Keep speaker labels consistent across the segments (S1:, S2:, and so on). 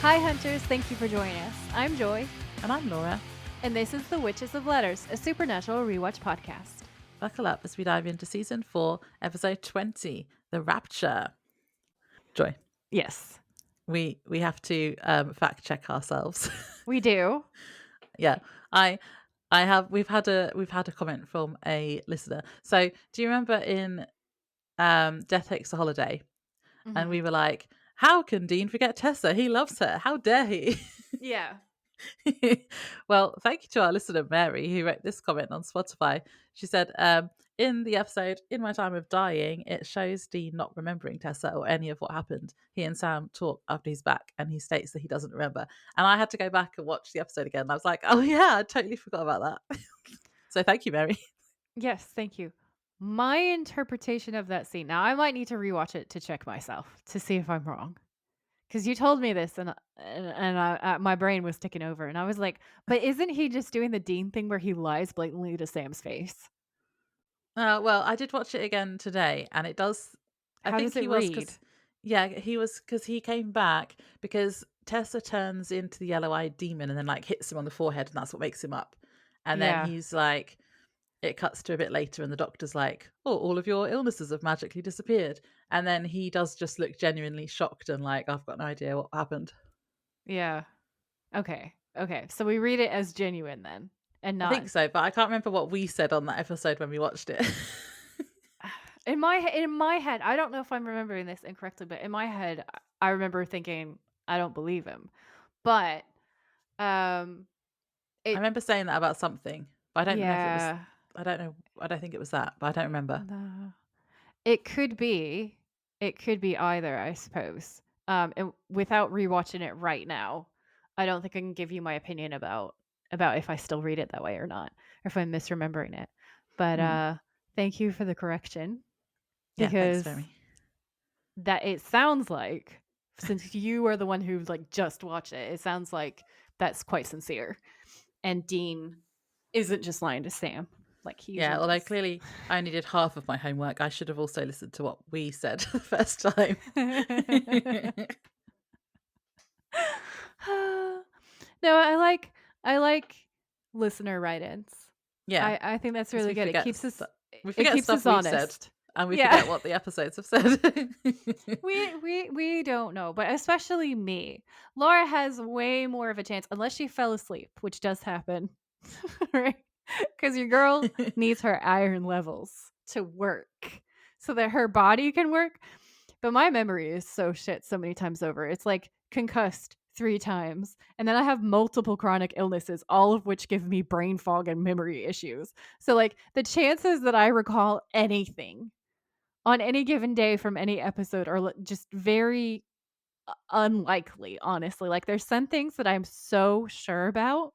S1: Hi, Hunters. Thank you for joining us. I'm Joy,
S2: And I'm Laura.
S1: and this is The Witches of Letters, a supernatural rewatch podcast.
S2: Buckle up as we dive into season 4, episode 20, The Rapture. Joy,
S1: Yes,
S2: we have to fact check ourselves.
S1: we do.
S2: Yeah, we've had a comment from a listener. So do you remember in Death Takes a Holiday? And we were like, how can Dean forget Tessa? He loves her. How dare he?
S1: Yeah.
S2: Well, thank you to our listener Mary who wrote this comment on Spotify. She said, in the episode "In My Time of Dying," it shows Dean not remembering Tessa or any of what happened. He and Sam talk after he's back, and he states that he doesn't remember. And I had to go back and watch the episode again. And I was like, oh yeah, I totally forgot about that. So thank you, Mary.
S1: Yes, thank you. My interpretation of that scene. Now, I might need to rewatch it to check myself to see if I'm wrong. Because you told me this, and my brain was ticking over, and I was like, "But isn't he just doing the Dean thing where he lies blatantly to Sam's face?
S2: Well, I did watch it again today, and it does. I
S1: How
S2: think
S1: does it
S2: he was
S1: read?"
S2: because he came back because Tessa turns into the yellow-eyed demon and then like hits him on the forehead, and that's what makes him up. And then
S1: Yeah.
S2: he's like, it cuts to a bit later, and the doctor's like, "Oh, all of your illnesses have magically disappeared." And then he does just look genuinely shocked and like, "I've got no idea what happened."
S1: Yeah. Okay. Okay. So we read it as genuine then, and
S2: I
S1: not
S2: think so, but I can't remember what we said on that episode when we watched it.
S1: in my head. I don't know if I'm remembering this incorrectly, but in my head, I remember thinking, I don't believe him. But um,
S2: I remember saying that about something, but I don't know if it was.
S1: yeah,
S2: I don't know. I don't think it was that, but I don't remember.
S1: no, it could be. It could be either, I suppose. And without rewatching it right now, I don't think I can give you my opinion about if I still read it that way or not, or if I'm misremembering it. But thank you for the correction.
S2: Yeah, thanks,
S1: Because
S2: Mary.
S1: that it sounds like, since you are the one who like just watched it sounds like that's quite sincere, and Dean isn't just lying to Sam like he
S2: Yeah,
S1: usually
S2: although
S1: does.
S2: clearly I only did half of my homework. I should have also listened to what we said the first time.
S1: No, I like listener write-ins.
S2: Yeah,
S1: I think that's
S2: because
S1: really good.
S2: we
S1: It
S2: forget
S1: keeps
S2: stuff
S1: us
S2: we've said,
S1: honest.
S2: and we
S1: Yeah.
S2: forget what the episodes have said.
S1: We don't know, but especially me. Laura has way more of a chance, unless she fell asleep, which does happen, right? Because your girl needs her iron levels to work so that her body can work. But my memory is so shit so many times over. It's like concussed 3 times. And then I have multiple chronic illnesses, all of which give me brain fog and memory issues. So, like, the chances that I recall anything on any given day from any episode are just very unlikely, honestly. Like, there's some things that I'm so sure about,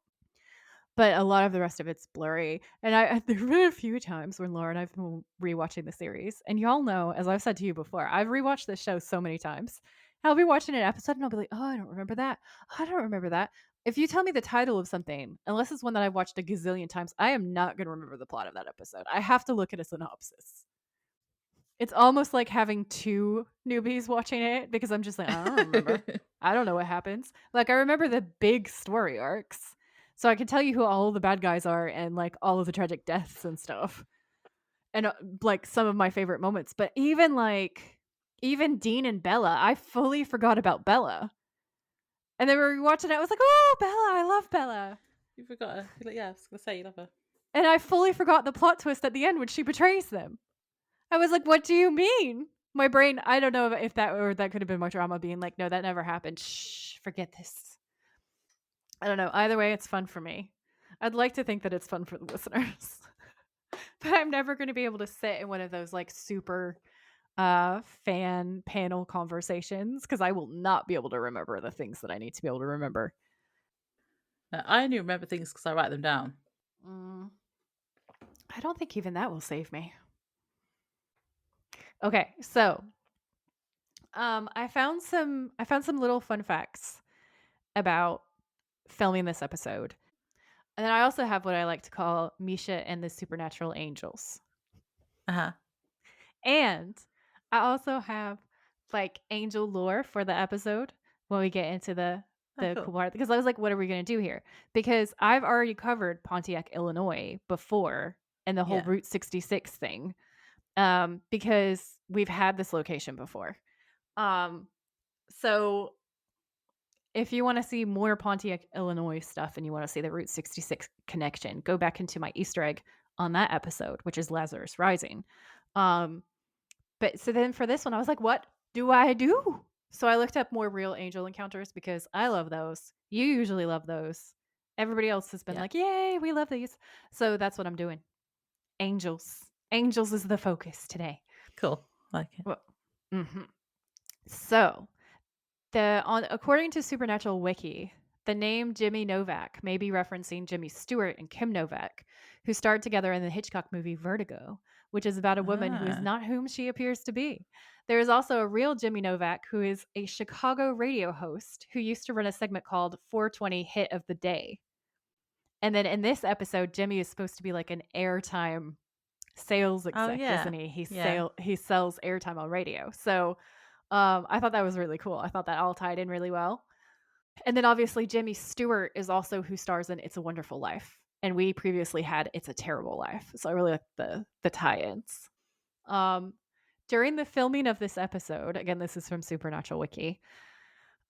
S1: but a lot of the rest of it's blurry. And there've been a few times when Laura and I've been rewatching the series, and y'all know, as I've said to you before, I've rewatched this show so many times. I'll be watching an episode and I'll be like, oh, I don't remember that. Oh, I don't remember that. If you tell me the title of something, unless it's one that I've watched a gazillion times, I am not going to remember the plot of that episode. I have to look at a synopsis. It's almost like having 2 newbies watching it because I'm just like, I don't remember. I don't know what happens. Like, I remember the big story arcs. So I can tell you who all the bad guys are and like all of the tragic deaths and stuff. And like some of my favorite moments. But even Dean and Bella, I fully forgot about Bella. And then we were watching it, I was like, oh, Bella, I love Bella.
S2: You forgot her. You're like, yeah, I was going to say you love her.
S1: And I fully forgot the plot twist at the end when she betrays them. I was like, what do you mean? My brain, I don't know if that could have been my trauma being like, no, that never happened. Shh, forget this. I don't know. Either way, it's fun for me. I'd like to think that it's fun for the listeners. But I'm never going to be able to sit in one of those like super fan panel conversations because I will not be able to remember the things that I need to be able to remember.
S2: I only remember things because I write them down.
S1: I don't think even that will save me. Okay, so I found some little fun facts about filming this episode. And then I also have what I like to call Misha and the Supernatural Angels.
S2: Uh-huh.
S1: And I also have like angel lore for the episode when we get into the
S2: Oh,
S1: the
S2: cool.
S1: cool part because I was like, "What are we gonna do here?" Because I've already covered Pontiac, Illinois before and the whole
S2: Yeah.
S1: Route 66 thing, because we've had this location before. Um, so if you wanna see more Pontiac, Illinois stuff and you wanna see the Route 66 connection, go back into my Easter egg on that episode, which is Lazarus Rising. Um, but so then for this one, I was like, "What do I do?" So I looked up more real angel encounters because I love those. You usually love those. Everybody else has been
S2: Yeah.
S1: like, "Yay, we love these." So that's what I'm doing. Angels. Angels is the focus today.
S2: Cool. Like it.
S1: Well, mhm. So according to Supernatural Wiki, the name Jimmy Novak may be referencing Jimmy Stewart and Kim Novak, who starred together in the Hitchcock movie Vertigo, which is about a woman who is
S2: Ah.
S1: not whom she appears to be. There is also a real Jimmy Novak who is a Chicago radio host who used to run a segment called 420 Hit of the Day. And then in this episode, Jimmy is supposed to be like an airtime sales
S2: Oh,
S1: exec, isn't
S2: yeah.
S1: he?
S2: Yeah.
S1: He sells airtime on radio. So I thought that was really cool. I thought that all tied in really well. And then obviously Jimmy Stewart is also who stars in It's a Wonderful Life. And we previously had It's a Terrible Life. So I really like the tie-ins. Um During the filming of this episode, again, this is from Supernatural Wiki.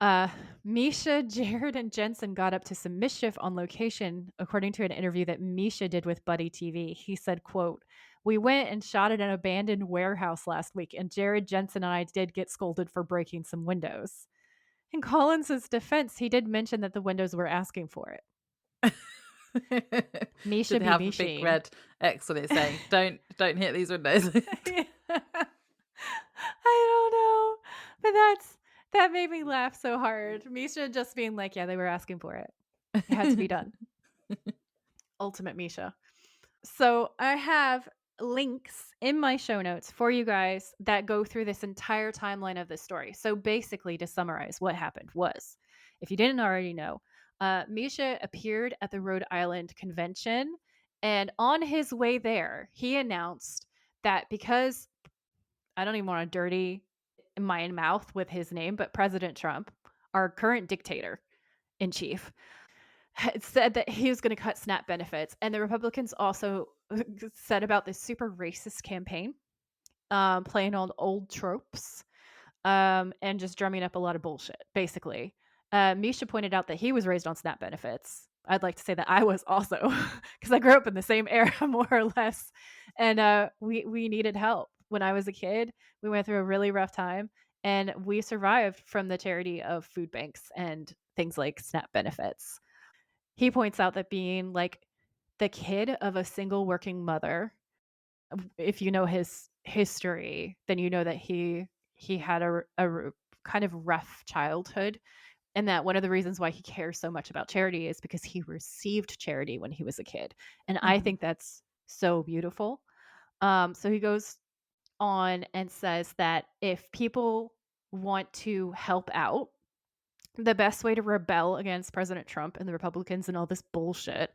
S1: Uh Misha, Jared, and Jensen got up to some mischief on location, according to an interview that Misha did with Buddy TV. He said, quote, "We went and shot at an abandoned warehouse last week, and Jared, Jensen, and I did get scolded for breaking some windows." In Collins's defense, he did mention that the windows were asking for it.
S2: Did
S1: Misha
S2: they
S1: be
S2: have a big
S1: Mishine.
S2: red X on it saying, don't hit these windows?
S1: Yeah. I don't know, but that made me laugh so hard. Misha just being like, "Yeah, they were asking for it. It had to be done." Ultimate Misha. So I have links in my show notes for you guys that go through this entire timeline of this story. So basically, to summarize, what happened was, if you didn't already know, Misha appeared at the Rhode Island convention, and on his way there, he announced that because I don't even want to dirty my mouth with his name, but President Trump, our current dictator in chief, had said that he was going to cut SNAP benefits. And the Republicans also said about this super racist campaign, playing on old tropes, and just drumming up a lot of bullshit, basically. Misha pointed out that he was raised on SNAP benefits. I'd like to say that I was also, because I grew up in the same era, more or less. And we needed help. When I was a kid, we went through a really rough time, and we survived from the charity of food banks and things like SNAP benefits. He points out that being like the kid of a single working mother, if you know his history, then you know that he had kind of rough childhood, and that one of the reasons why he cares so much about charity is because he received charity when he was a kid, and I
S2: Mhm.
S1: think that's so beautiful. So he goes on and says that if people want to help out, the best way to rebel against President Trump and the Republicans and all this bullshit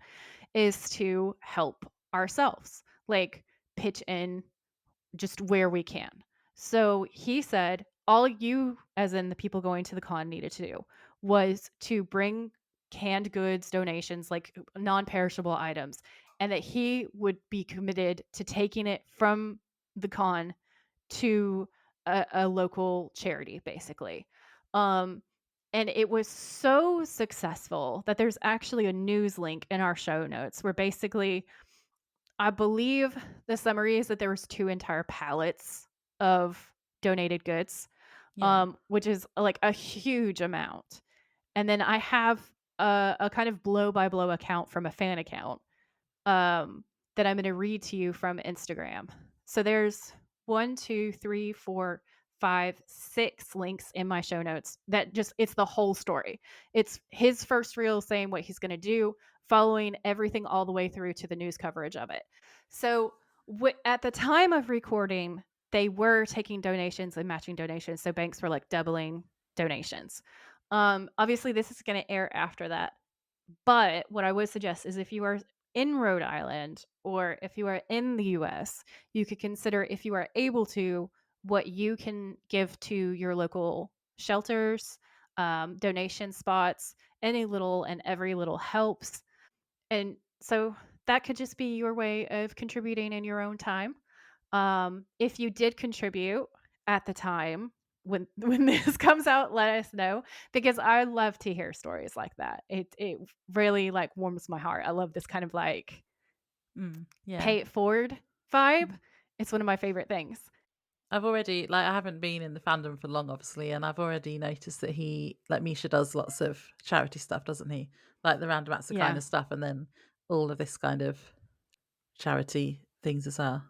S1: is to help ourselves, like pitch in just where we can. So he said all you, as in the people going to the con, needed to do was to bring canned goods donations, like non-perishable items, and that he would be committed to taking it from the con to a local charity, basically. Um, and it was so successful that there's actually a news link in our show notes where basically I believe the summary is that there was 2 entire pallets of donated goods,
S2: Yeah.
S1: which is, like, a huge amount. And then I have a kind of blow by blow account from a fan account, um, that I'm gonna read to you from Instagram. So there's 1, 2, 3, 4, 5, 6 links in my show notes that just it's the whole story. It's his first reel saying what he's gonna do, following everything all the way through to the news coverage of it. So at the time of recording, they were taking donations and matching donations. So banks were like doubling donations. Obviously, this is going to air after that. But what I would suggest is if you are in Rhode Island or if you are in the US, you could consider, if you are able to, what you can give to your local shelters, donation spots. Any little and every little helps. And so that could just be your way of contributing in your own time. If you did contribute at the time when this comes out, let us know because I love to hear stories like that. It really like warms my heart. I love this kind of like
S2: Yeah.
S1: pay it forward vibe.
S2: Mhm.
S1: It's one of my favorite things.
S2: I've already like I haven't been in the fandom for long, obviously, and I've already noticed that he like Misha does lots of charity stuff, doesn't he? Like the random acts of
S1: Yeah.
S2: kindness stuff, and then all of this kind of charity things as well.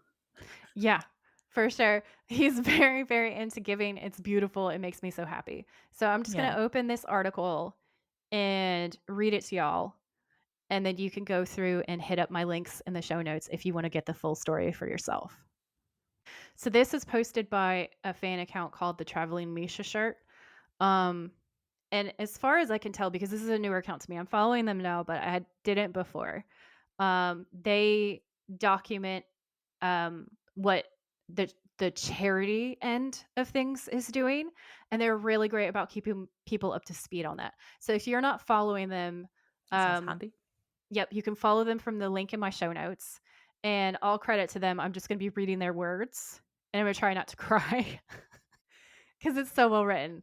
S1: Yeah. For sure. He's very, very into giving. It's beautiful. It makes me so happy. So I'm just going
S2: Yeah.
S1: to open this article and read it to y'all. And then you can go through and hit up my links in the show notes if you want to get the full story for yourself. So this is posted by a fan account called the Traveling Misha Shirt. Um, and as far as I can tell, because this is a newer account to me, I'm following them now, but didn't before. They document what the charity end of things is doing, and they're really great about keeping people up to speed on that. So if you're not following them,
S2: That sounds
S1: um,
S2: handy.
S1: yep, you can follow them from the link in my show notes. And all credit to them. I'm just going to be reading their words, and I'm going to try not to cry because it's so well written.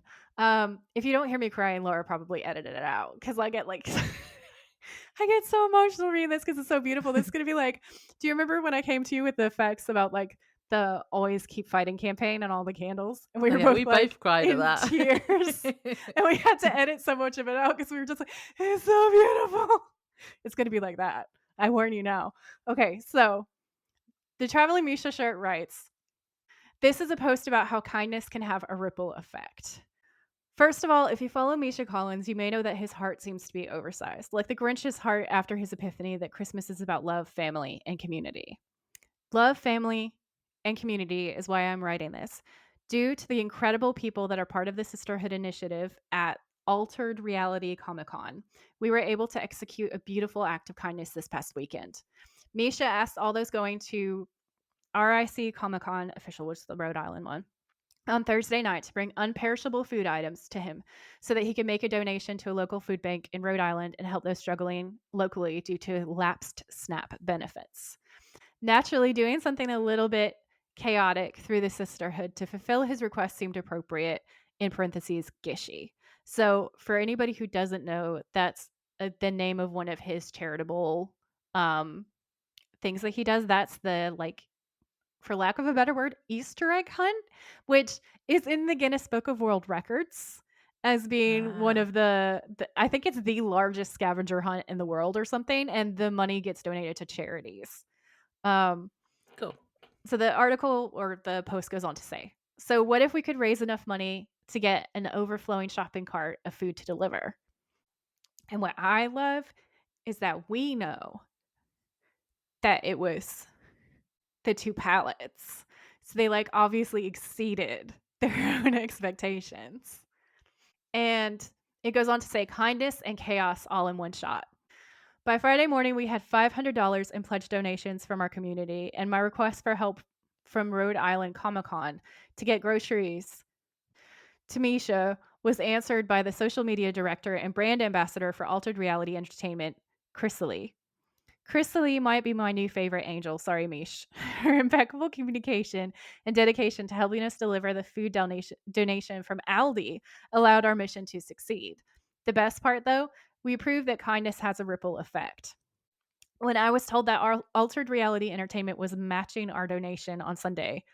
S1: If you don't hear me crying, Laura probably edited it out because I get like I get so emotional reading this because it's so beautiful. This is gonna be like, do you remember when I came to you with the facts about like the always keep fighting campaign and all the candles? And we
S2: Oh
S1: were
S2: yeah, we
S1: both
S2: both
S1: like
S2: cried at
S1: in tears. And we had to edit so much of it out because we were just like, it's so beautiful. It's gonna be like that. I warn you now. Okay, so the Traveling Misha shirt writes, this is a post about how kindness can have a ripple effect. First of all, if you follow Misha Collins, you may know that his heart seems to be oversized, like the Grinch's heart after his epiphany that Christmas is about love, family, and community. Love, family, and community is why I'm writing this. Due to the incredible people that are part of the Sisterhood Initiative at Altered Reality Comic Con, we were able to execute a beautiful act of kindness this past weekend. Misha asked all those going to RIC Comic Con official, which is the Rhode Island one, on Thursday night to bring unperishable food items to him so that he could make a donation to a local food bank in Rhode Island and help those struggling locally due to lapsed SNAP benefits. Naturally, doing something a little bit chaotic through the sisterhood to fulfill his request seemed appropriate, in parentheses, Gishy. So, for anybody who doesn't know, that's the name of one of his charitable um, things that he does. That's the like for lack of a better word, Easter egg hunt, which is in the Guinness Book of World Records as being one
S2: Ah,
S1: of the I think it's the largest scavenger hunt in the world or something, and the money gets donated to charities. Um,
S2: cool.
S1: so the article or the post goes on to say, so what if we could raise enough money to get an overflowing shopping cart of food to deliver? And what I love is that we know that it was the 2 pallets. So they, like, obviously exceeded their own expectations. And it goes on to say kindness and chaos all in one shot. By Friday morning, we had $500 in pledge donations from our community, and my request for help from Rhode Island Comic Con to get groceries to Misha was answered by the social media director and brand ambassador for Altered Reality Entertainment, Chrysalie. Chrysalie might be my new favorite angel. Sorry, Mish. Her impeccable communication and dedication to helping us deliver the food donation from Aldi allowed our mission to succeed. The best part, though, we proved that kindness has a ripple effect. When I was told that our Altered Reality Entertainment was matching our donation on Sunday,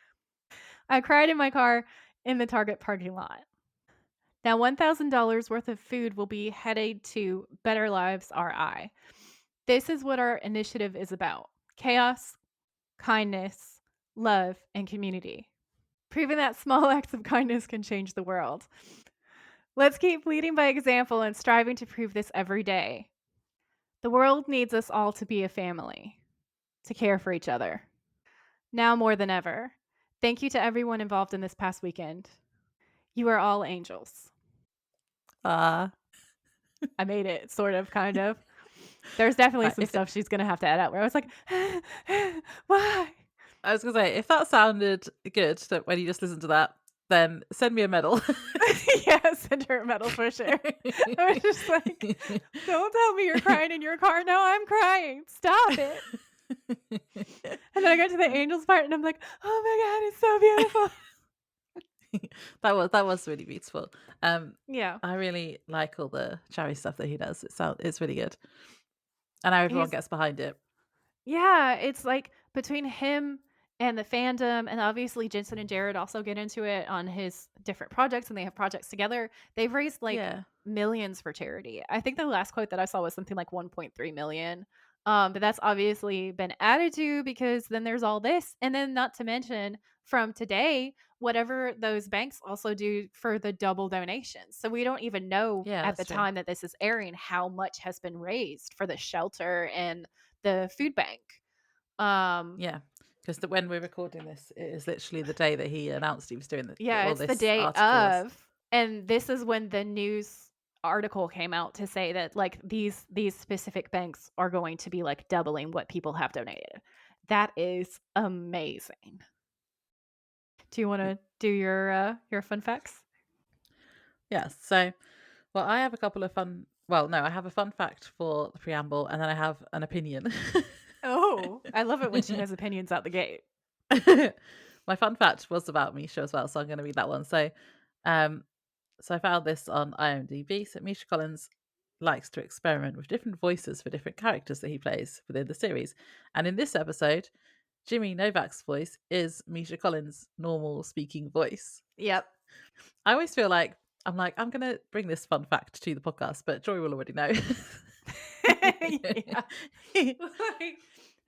S1: I cried in my car in the Target parking lot. Now, $1,000 worth of food will be headed to Better Lives RI. This is what our initiative is about: chaos, kindness, love, and community. Proving that small acts of kindness can change the world. Let's keep leading by example and striving to prove this every day. The world needs us all to be a family, to care for each other. Now more than ever. Thank you to everyone involved in this past weekend. You are all angels.
S2: Ah,
S1: I made it, sort of, kind of. There's definitely some
S2: if it,
S1: stuff she's going to have to add out where I was like, why?
S2: I was gonna say if that sounded good when you just listened to that, then send me a medal.
S1: Yeah, send her a medal for sure. I was just like, "Don't tell me you're crying in your car. No, I'm crying. Stop it." And then I got to the angels part, and I'm like, "Oh my god, it's so beautiful."
S2: That was really beautiful.
S1: Yeah,
S2: I really like all the charity stuff that he does. It's really good, and how everyone
S1: he's
S2: gets behind it.
S1: yeah, it's like between him and the fandom, and obviously Jensen and Jared also get into it on his different projects, and they have projects together. They've raised like
S2: Yeah,
S1: millions for charity. I think the last quote that I saw was something like 1.3 million. But that's obviously been added to because then there's all this, and then not to mention from today, whatever those banks also do for the double donations. So we don't even know
S2: yeah,
S1: at the
S2: that's true.
S1: time that this is airing how much has been raised for the shelter and the food bank. Um,
S2: Yeah, because when we're recording this, it is literally the day that he announced he was doing
S1: yeah,
S2: well,
S1: it's the
S2: this
S1: day
S2: article was.
S1: of, and this is when the news article came out to say that like these specific banks are going to be like doubling what people have donated. That is amazing. Do you want to do your fun facts?
S2: Yeah, so, well, I have a couple of fun well, no, I have a fun fact for the preamble, and then I have an opinion.
S1: Oh, I love it when she has opinions out the gate.
S2: My fun fact was about Misha as well, so I'm gonna read that one. Um, so I found this on IMDb. So Misha Collins likes to experiment with different voices for different characters that he plays within the series. And in this episode, Jimmy Novak's voice is Misha Collins' normal speaking voice.
S1: Yep.
S2: I always feel like I'm gonna bring this fun fact to the podcast, but Joy will already know.
S1: Yeah. Like,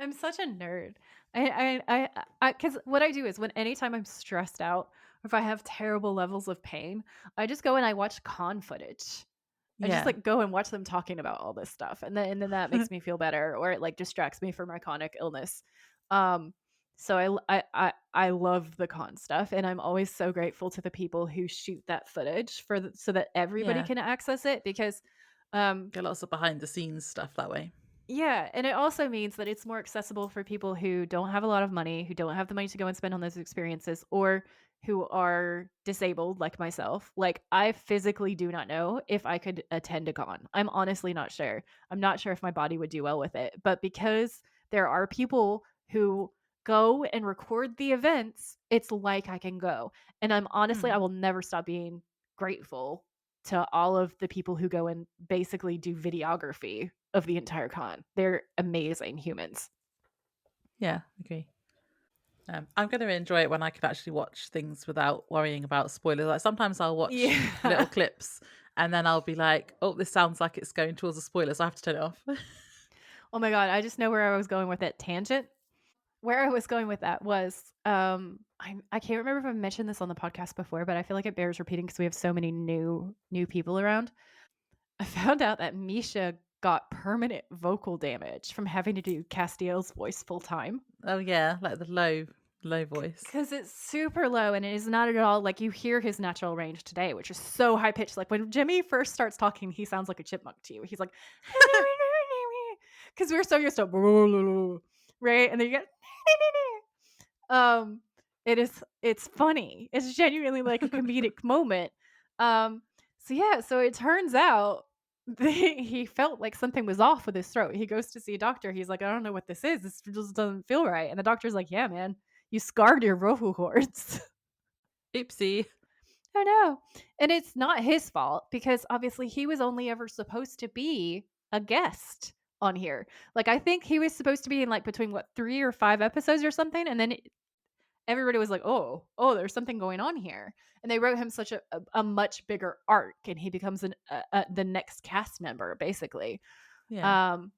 S1: I'm such a nerd. Because what I do is when anytime I'm stressed out or if I have terrible levels of pain, I just go and I watch con footage. I just
S2: Yeah,
S1: like go and watch them talking about all this stuff, and then that makes me feel better, or it like distracts me from my chronic illness. Um, so I love the con stuff, and I'm always so grateful to the people who shoot that footage so that everybody
S2: yeah.
S1: can access it because um
S2: Get lots of behind the scenes stuff that way.
S1: yeah, and it also means that it's more accessible for people who don't have a lot of money, who don't have the money to go and spend on those experiences, or who are disabled like myself. Like, I physically do not know if I could attend a con. I'm honestly not sure. I'm not sure if my body would do well with it. But because there are people who go and record the events, it's like I can go. And I
S2: Mm,
S1: will never stop being grateful to all of the people who go and basically do videography of the entire con. They're amazing humans.
S2: yeah, agree. I'm going to enjoy it when I can actually watch things without worrying about spoilers. Like sometimes I'll watch little
S1: Yeah.
S2: clips and then I'll be like, "Oh, this sounds like it's going towards a spoiler, so I have to turn it off."
S1: Oh my god, I just know where I was going with that tangent. Where I was going with that was, I can't remember if I've mentioned this on the podcast before, but I feel like it bears repeating because we have so many new people around. I found out that Misha got permanent vocal damage from having to do Castiel's voice full time.
S2: Oh yeah, like the low voice.
S1: Because it's super low and it is not at all like you hear his natural range today, which is so high pitched. Like when Jimmy first starts talking, he sounds like a chipmunk to you. He's like, because we're so used to, right? And then you get, um, it's funny. It's genuinely like a comedic moment. Um, so yeah, so it turns out he felt like something was off with his throat. He goes to see a doctor. He's like, I don't know what this is. This just doesn't feel right. And the doctor's like, yeah, man, you scarred your vocal cords.
S2: Oopsie.
S1: Oh no. And it's not his fault because obviously he was only ever supposed to be a guest on here. Like I think he was supposed to be in like between what 3 or 5 episodes or something, and then everybody was like, "Oh, there's something going on here." And they wrote him such a much bigger arc and he becomes the next cast member basically.
S2: Yeah.
S1: Um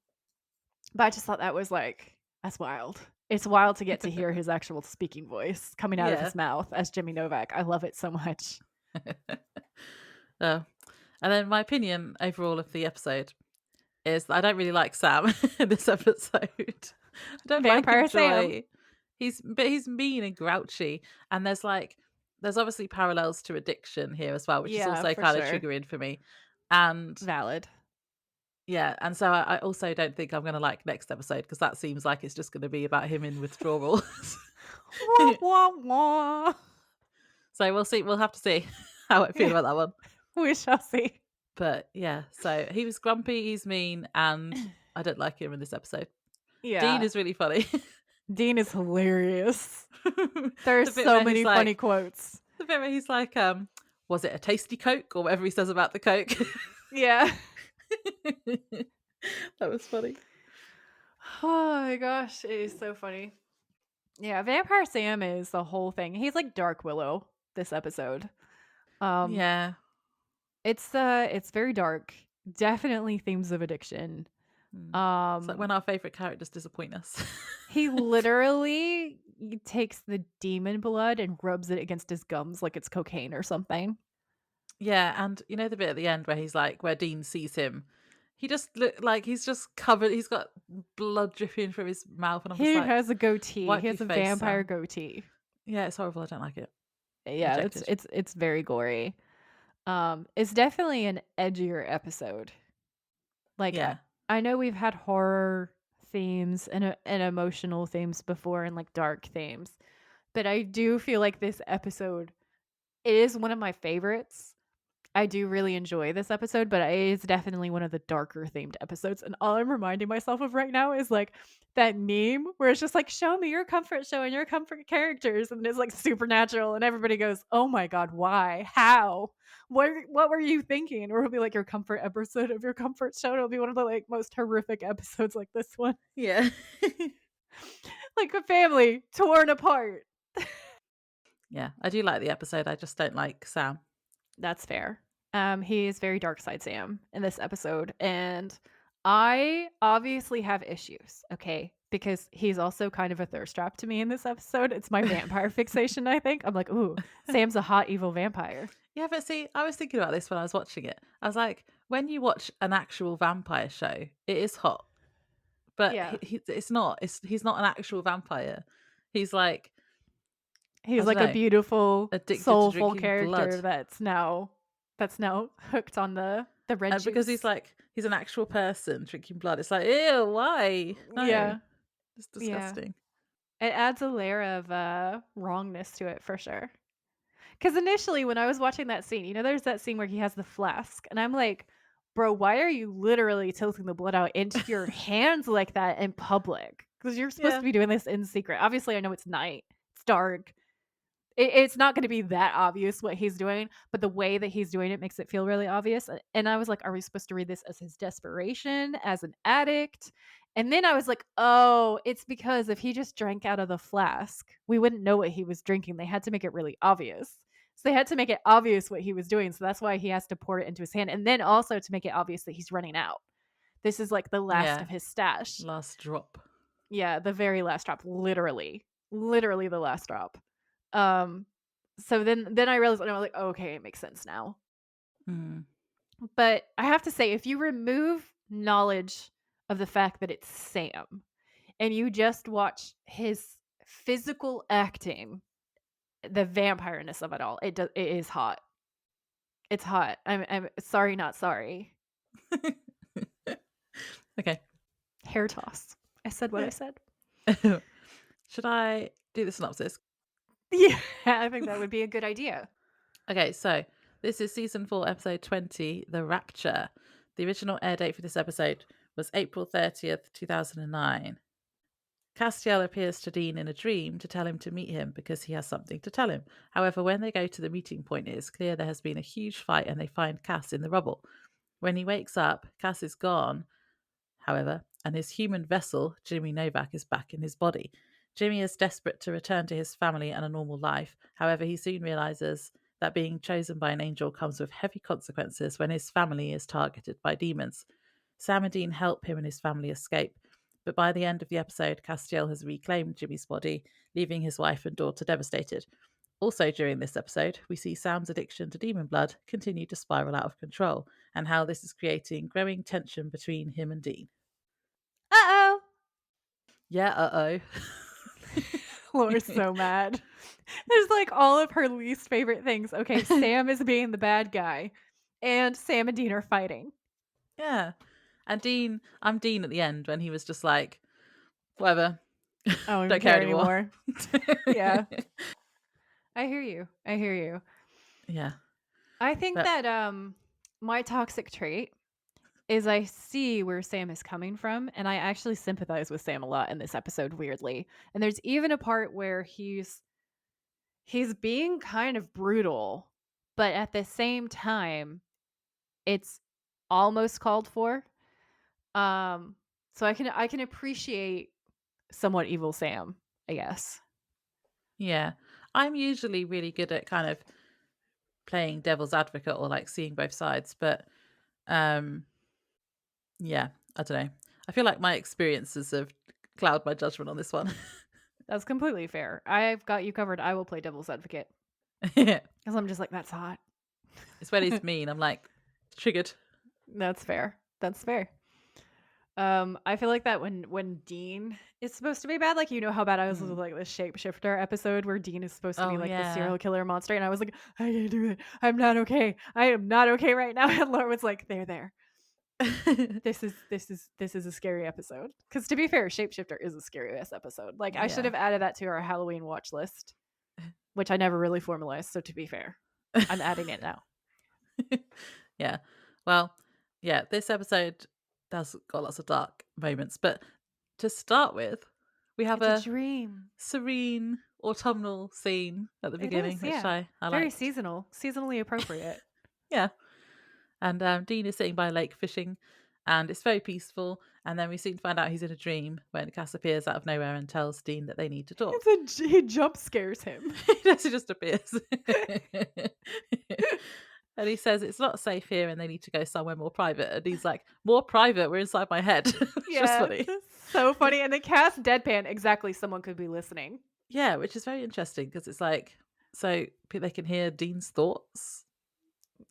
S1: but I just thought that was like that's wild. It's wild to get to hear his actual speaking voice coming out of
S2: Yeah.
S1: his mouth as Jimmy Novak. I love it so much.
S2: Oh. And then my opinion overall of the episode is that I don't really like Sam in this episode. I don't like him,
S1: Vampire Sam.
S2: Joy. He's mean and grouchy, and there's obviously parallels to addiction here as well, which is
S1: Yeah,
S2: also
S1: for
S2: kind of
S1: sure.
S2: triggering for me. And
S1: Valid.
S2: yeah, and so I also don't think I'm going to like next episode because that seems like it's just going to be about him in withdrawal.
S1: Wah, wah, wah.
S2: So we'll see. We'll have to see how I feel
S1: Yeah,
S2: about that one.
S1: we shall see.
S2: But yeah, so he was grumpy, he's mean, and I don't like him in this episode. Dean
S1: Yeah.
S2: is really funny.
S1: Dean is hilarious. There's
S2: The bit
S1: so
S2: where he's
S1: many funny
S2: like,
S1: quotes.
S2: the bit where he's like, was it a tasty Coke or whatever he says about the Coke?
S1: Yeah.
S2: That was funny.
S1: Oh my gosh, it is so funny. Yeah, Vampire Sam is the whole thing. He's like Dark Willow this episode. Um
S2: Yeah.
S1: it's very dark. Definitely themes of addiction.
S2: Mm. It's like
S1: Um
S2: when our favourite characters disappoint us.
S1: he literally takes the demon blood and rubs it against his gums like it's cocaine or something.
S2: Yeah, and you know the bit at the end where he's like, where Dean sees him, he just look like he's just covered. He's got blood dripping from his mouth, and I'm just
S1: He
S2: like,
S1: has a goatee. He
S2: wipe your
S1: has a
S2: face,
S1: vampire
S2: Sam.
S1: goatee.
S2: Yeah, it's horrible. I don't like it.
S1: Yeah,
S2: Rejected.
S1: it's very gory. It's definitely an edgier episode. Like
S2: Yeah,
S1: I know we've had horror themes and emotional themes before and like dark themes, but I do feel like this episode is one of my favorites. I do really enjoy this episode, but it is definitely one of the darker themed episodes. And all I'm reminding myself of right now is like that meme where it's just like, show me your comfort show and your comfort characters. And it's like supernatural. And everybody goes, oh my God, why? How? What were you thinking? Or it'll be like your comfort episode of your comfort show. It'll be one of the like most horrific episodes like this one.
S2: yeah,
S1: Like a family torn apart.
S2: yeah. I do like the episode. I just don't like Sam.
S1: That's fair. He is very dark side Sam in this episode, and I obviously have issues, okay? Because he's also kind of a thirst trap to me in this episode. It's my vampire fixation, I think. I'm like, ooh, Sam's a hot evil vampire.
S2: Yeah, but see, I was thinking about this when I was watching it. I was like, when you watch an actual vampire show, it is hot, but
S1: Yeah.
S2: it's not. He's not an actual vampire. He's like, I
S1: He's
S2: don't
S1: like a
S2: know,
S1: beautiful,
S2: addicted to
S1: soulful
S2: drinking blood.
S1: character that's now hooked on the red
S2: And because
S1: juice.
S2: he's an actual person drinking blood, it's like, ew, why? No,
S1: Yeah.
S2: it's
S1: Yeah.
S2: disgusting.
S1: It adds a layer of wrongness to it for sure. Because initially, when I was watching that scene, there's that scene where he has the flask, and I'm like, bro, why are you literally tilting the blood out into your hands like that in public? Because you're supposed
S2: Yeah,
S1: to be doing this in secret. Obviously, I know it's night, it's dark. It's not going to be that obvious what he's doing, but the way that he's doing it makes it feel really obvious. And I was like, are we supposed to read this as his desperation, as an addict? And then I was like, oh, it's because if he just drank out of the flask, we wouldn't know what he was drinking. They had to make it really obvious. So they had to make it obvious what he was doing. So that's why he has to pour it into his hand. And then also to make it obvious that he's running out. This is like the last
S2: yeah.
S1: of his stash.
S2: Last drop.
S1: Yeah, the very last drop. Literally the last drop. Um, so then I realized, and I was like, oh, okay, it makes sense now.
S2: Mm.
S1: But I have to say, if you remove knowledge of the fact that it's Sam and you just watch his physical acting, the vampireness of it all, it is hot. It's hot. I'm sorry, not sorry.
S2: Okay.
S1: Hair toss. I said what I said.
S2: Should I do the synopsis?
S1: Yeah, I think that would be a good idea.
S2: Okay, so this is season 4, episode 20, The Rapture. The original air date for this episode was April 30th, 2009. Castiel appears to Dean in a dream to tell him to meet him because he has something to tell him. However, when they go to the meeting point, it is clear there has been a huge fight and they find Cass in the rubble. When he wakes up, Cass is gone, however, and his human vessel, Jimmy Novak, is back in his body. Jimmy is desperate to return to his family and a normal life. However, he soon realizes that being chosen by an angel comes with heavy consequences when his family is targeted by demons. Sam and Dean help him and his family escape, but by the end of the episode, Castiel has reclaimed Jimmy's body, leaving his wife and daughter devastated. Also, during this episode, we see Sam's addiction to demon blood continue to spiral out of control, and how this is creating growing tension between him and Dean.
S1: Uh-oh.
S2: Yeah,
S1: Laura's so mad. There's like all of her least favorite things. Okay, Sam is being the bad guy, and Sam and Dean are fighting.
S2: Yeah. And I'm Dean at the end when he was just like, whatever.
S1: I don't even
S2: Don't care
S1: care
S2: anymore.
S1: anymore. Yeah. I hear you. I hear you.
S2: Yeah.
S1: I think
S2: But
S1: that my toxic trait is I see where Sam is coming from, and I actually sympathize with Sam a lot in this episode, weirdly. And there's even a part where he's being kind of brutal, but at the same time, it's almost called for. Um, so I can appreciate somewhat evil Sam, I guess.
S2: yeah, I'm usually really good at kind of playing devil's advocate or like seeing both sides, but um yeah, I don't know. I feel like my experiences have cloud my judgment on this one.
S1: That's completely fair. I've got you covered. I will play devil's advocate
S2: Yeah.
S1: because I'm just like that's hot.
S2: It's when he's mean, I'm like triggered.
S1: That's fair. That's fair. I feel like that when Dean is supposed to be bad, like you know how bad I was with
S2: Mm.
S1: like the shapeshifter episode where Dean is supposed to be
S2: Oh
S1: like the
S2: yeah.
S1: serial killer monster, and I was like, I can't do it. I'm not okay. I am not okay right now. And Laura was like, there. This is a scary episode. Because to be fair, shapeshifter is a scary ass episode. Like I should
S2: Yeah.
S1: have added that to our Halloween watch list, which I never really formalized. So to be fair, I'm adding it now.
S2: Yeah. Well, yeah, this episode does got lots of dark moments, but to start with, we have
S1: It's a
S2: a
S1: dream.
S2: serene autumnal scene at the
S1: It
S2: beginning,
S1: is,
S2: which
S1: yeah.
S2: I
S1: Very
S2: liked.
S1: seasonal, seasonally appropriate.
S2: Yeah. And Dean is sitting by a lake fishing, and it's very peaceful. And then we soon find out he's in a dream when Cass appears out of nowhere and tells Dean that they need to talk.
S1: He jump scares him.
S2: He just appears. And he says it's not safe here and they need to go somewhere more private. And he's like, more private? We're inside my head. It's just
S1: Yeah,
S2: funny.
S1: it's so funny. And the cast deadpan, exactly someone could be listening.
S2: Yeah, which is very interesting because it's like, so they can hear Dean's thoughts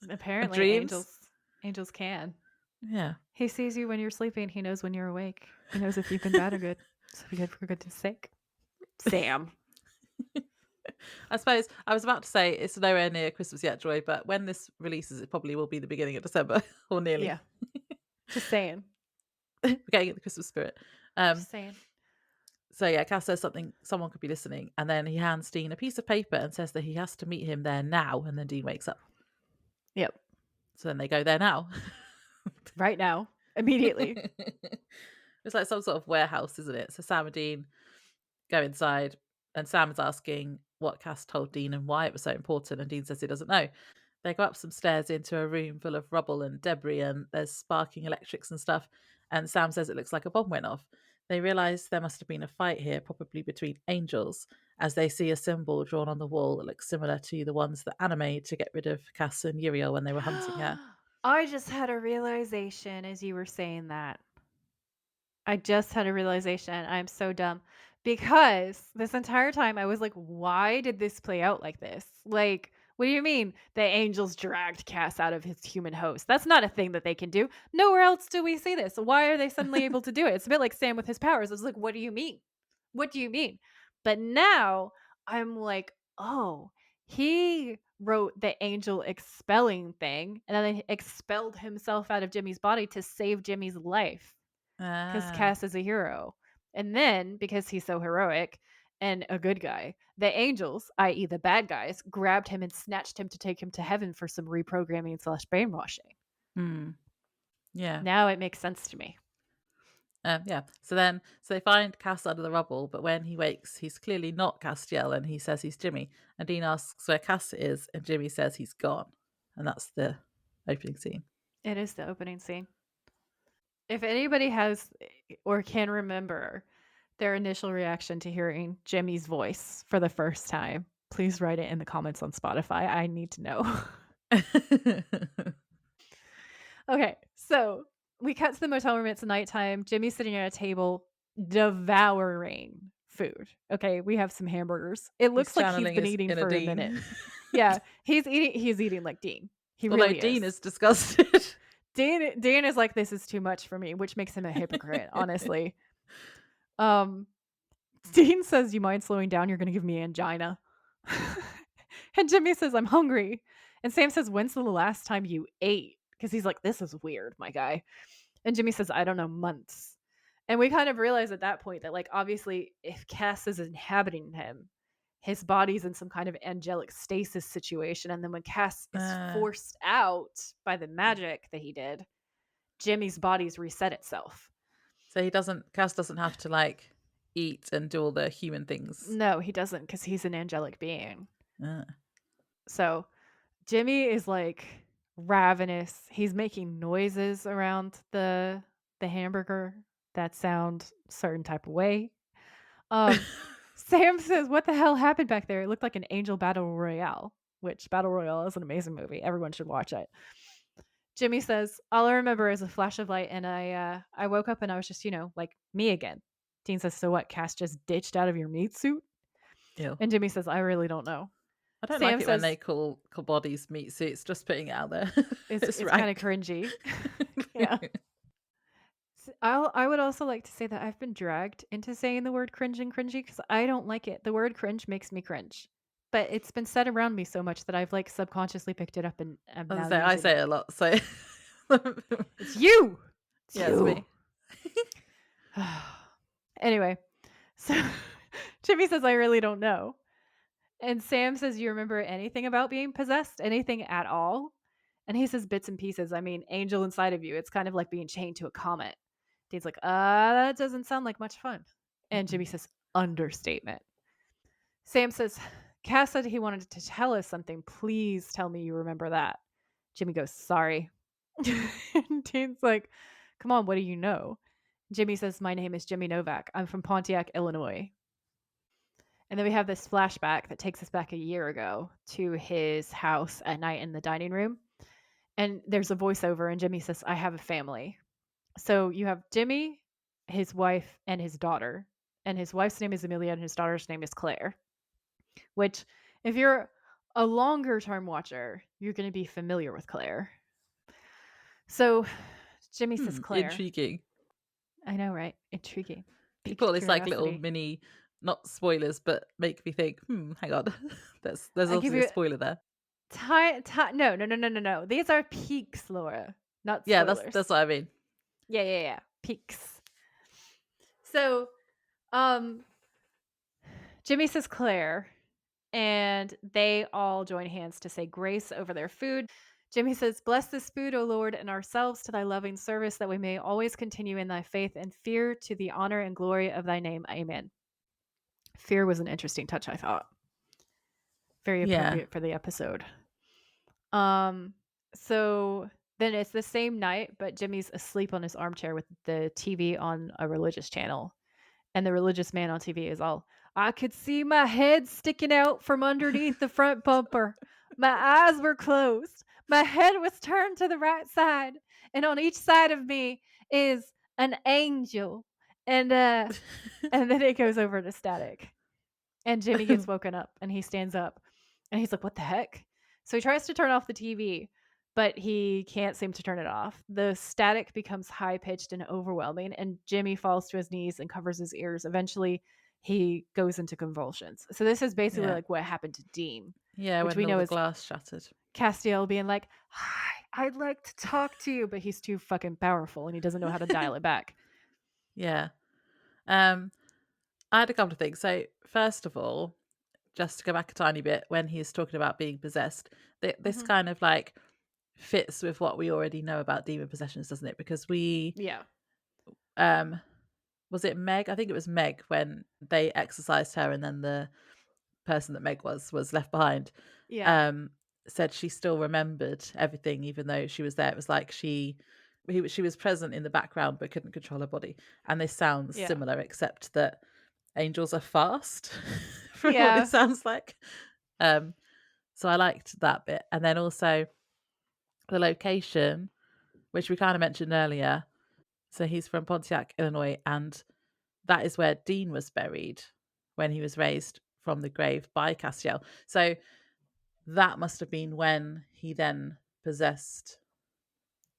S2: and
S1: Apparently
S2: dreams.
S1: angels can.
S2: Yeah.
S1: He sees you when you're sleeping, he knows when you're awake. He knows if you've been bad or good. So be good for goodness sake. Sam.
S2: I suppose I was about to say it's nowhere near Christmas yet, Joy, but when this releases, it probably will be the beginning of December or nearly.
S1: Yeah. Just saying.
S2: We're getting in the Christmas spirit. Um,
S1: Just saying.
S2: so yeah, Cass says something, someone could be listening, and then he hands Dean a piece of paper and says that he has to meet him there now, and then Dean wakes up.
S1: Yep.
S2: So then they go there now.
S1: Right now. Immediately.
S2: It's like some sort of warehouse, isn't it? So Sam and Dean go inside, and Sam is asking what Cass told Dean and why it was so important, and Dean says he doesn't know. They go up some stairs into a room full of rubble and debris, and there's sparking electrics and stuff. And Sam says it looks like a bomb went off. They realise there must have been a fight here, probably between angels, as they see a symbol drawn on the wall that looks similar to the ones that Anna made to get rid of Cass and Uriel when they were hunting her.
S1: I just had a realization as you were saying that. I just had a realization. I'm so dumb because this entire time I was like, why did this play out like this? Like, what do you mean the angels dragged Cass out of his human host? That's not a thing that they can do. Nowhere else do we see this. Why are they suddenly able to do it? It's a bit like Sam with his powers. I was like, what do you mean? What do you mean? But now I'm like, oh, he wrote the angel expelling thing and then he expelled himself out of Jimmy's body to save Jimmy's life because
S2: Ah.
S1: Cass is a hero. And then, because he's so heroic and a good guy, the angels, i.e., the bad guys, grabbed him and snatched him to take him to heaven for some reprogramming slash brainwashing.
S2: Hmm. Yeah.
S1: Now it makes sense to me.
S2: Yeah. So they find Cass under the rubble, but when he wakes, he's clearly not Castiel, and he says he's Jimmy. And Dean asks where Cass is, and Jimmy says he's gone. And that's the opening scene.
S1: It is the opening scene. If anybody has or can remember their initial reaction to hearing Jimmy's voice for the first time, please write it in the comments on Spotify. I need to know. Okay, so we cut to the motel room. It's nighttime. Jimmy's sitting at a table devouring food. Okay, we have some hamburgers. It
S2: He's
S1: looks like he's
S2: channeling
S1: been
S2: his
S1: eating
S2: inner
S1: for a minute.
S2: Dean.
S1: Yeah, he's eating like Dean. He
S2: Although
S1: really
S2: Dean
S1: is.
S2: is disgusted.
S1: Dean is like, this is too much for me, which makes him a hypocrite, honestly. Dean says, you mind slowing down? You're gonna give me angina. And Jimmy says, I'm hungry. And Sam says, when's the last time you ate? Because he's like, this is weird, my guy. And Jimmy says, I don't know, months. And we kind of realize at that point that, like, obviously, if Cass is inhabiting him, his body's in some kind of angelic stasis situation. And then when Cass is
S2: Uh,
S1: forced out by the magic that he did, Jimmy's body's reset itself.
S2: so Cass doesn't have to like eat and do all the human things.
S1: No, he doesn't, because he's an angelic being.
S2: Uh,
S1: So Jimmy is like ravenous. He's making noises around the hamburger that sound a certain type of way. Sam says, "What the hell happened back there? It looked like an Angel Battle Royale." Which Battle Royale is an amazing movie. Everyone should watch it. Jimmy says, "All I remember is a flash of light, and I woke up and I was just, like me again." Dean says, "So what? Cass just ditched out of your meat suit?"
S2: Ew.
S1: And Jimmy says, "I really don't know."
S2: I don't like
S1: Sam
S2: it when they
S1: says,
S2: call bodies meat suits. Just putting it out there.
S1: "It's
S2: It's
S1: it's kind of
S2: rank.
S1: cringy." Yeah. I would also like to say that I've been dragged into saying the word cringe and cringy because I don't like it. The word cringe makes me cringe, but it's been said around me so much that I've like subconsciously picked it up and am
S2: As
S1: now
S2: I say, I
S1: using
S2: say
S1: it.
S2: it a lot. So
S1: It's you. It's
S2: yeah, it's
S1: you.
S2: me.
S1: Anyway, so Jimmy says I really don't know, and Sam says, "You remember anything about being possessed? Anything at all?" And he says, "Bits and pieces. I mean, angel inside of you. It's kind of like being chained to a comet." Dave's like, that doesn't sound like much fun." And
S2: Mm-mm.
S1: Jimmy says, "Understatement." Sam says, "Cass said he wanted to tell us something. Please tell me you remember that." Jimmy goes, "Sorry." And Dean's like, "Come on, what do you know?" Jimmy says, "My name is Jimmy Novak. I'm from Pontiac, Illinois." And then we have this flashback that takes us back a year ago to his house at night in the dining room. And there's a voiceover, and Jimmy says, "I have a family." So you have Jimmy, his wife, and his daughter. And his wife's name is Amelia, and his daughter's name is Claire. Which, if you're a longer term watcher, you're going to be familiar with Claire. So Jimmy says, "Claire."
S2: Intriguing.
S1: I know, right? Intriguing.
S2: You
S1: Piqued
S2: call this like little
S1: curiosity.
S2: mini, not spoilers, but make me think. Hang on. There's
S1: I give
S2: obviously a
S1: you
S2: spoiler there.
S1: no, no, no, no, no, no. These are peaks, Laura, not
S2: Yeah, that's
S1: spoilers.
S2: what I mean.
S1: Yeah, yeah, yeah. Peaks. So, um, Jimmy says Claire, and they all join hands to say grace over their food. Jimmy says, "Bless this food, O Lord, and ourselves to thy loving service, that we may always continue in thy faith and fear to the honor and glory of thy name. Amen." Fear was an interesting touch, I thought. Very
S2: Yeah.
S1: appropriate for the episode. Um, so then it's the same night, but Jimmy's asleep on his armchair with the TV on a religious channel. And the religious man on TV is all, "I could see my head sticking out from underneath the front bumper. My eyes were closed. My head was turned to the right side. And on each side of me is an angel." And then it goes over to static. And Jimmy gets woken up and he stands up and he's like, "What the heck?" So he tries to turn off the TV, but he can't seem to turn it off. The static becomes high pitched and overwhelming, and Jimmy falls to his knees and covers his ears. Eventually, he goes into convulsions. So this is basically
S2: Yeah.
S1: like what happened to Dean,
S2: Yeah,
S1: which
S2: when
S1: we
S2: all
S1: know
S2: the
S1: is
S2: glass shattered.
S1: Castiel being like, "Hi, I'd like to talk to you," but he's too fucking powerful and he doesn't know how to dial it back.
S2: Yeah. Um, I had a couple of things. So first of all, just to go back a tiny bit, when he's talking about being possessed, this
S1: Hmm.
S2: kind of like fits with what we already know about demon possessions, doesn't it? Because we
S1: Yeah.
S2: um was it Meg? I think it was Meg when they exorcised her and then the person that Meg was left behind,
S1: Yeah.
S2: um, said she still remembered everything even though she was there. It was like she was present in the background but couldn't control her body. And this sounds
S1: Yeah.
S2: similar, except that angels are fast from what this
S1: Yeah.
S2: sounds like. Um, so I liked that bit. And then also the location, which we kind of mentioned earlier. So he's from Pontiac, Illinois, and that is where Dean was buried when he was raised from the grave by Castiel. So that must have been when he then possessed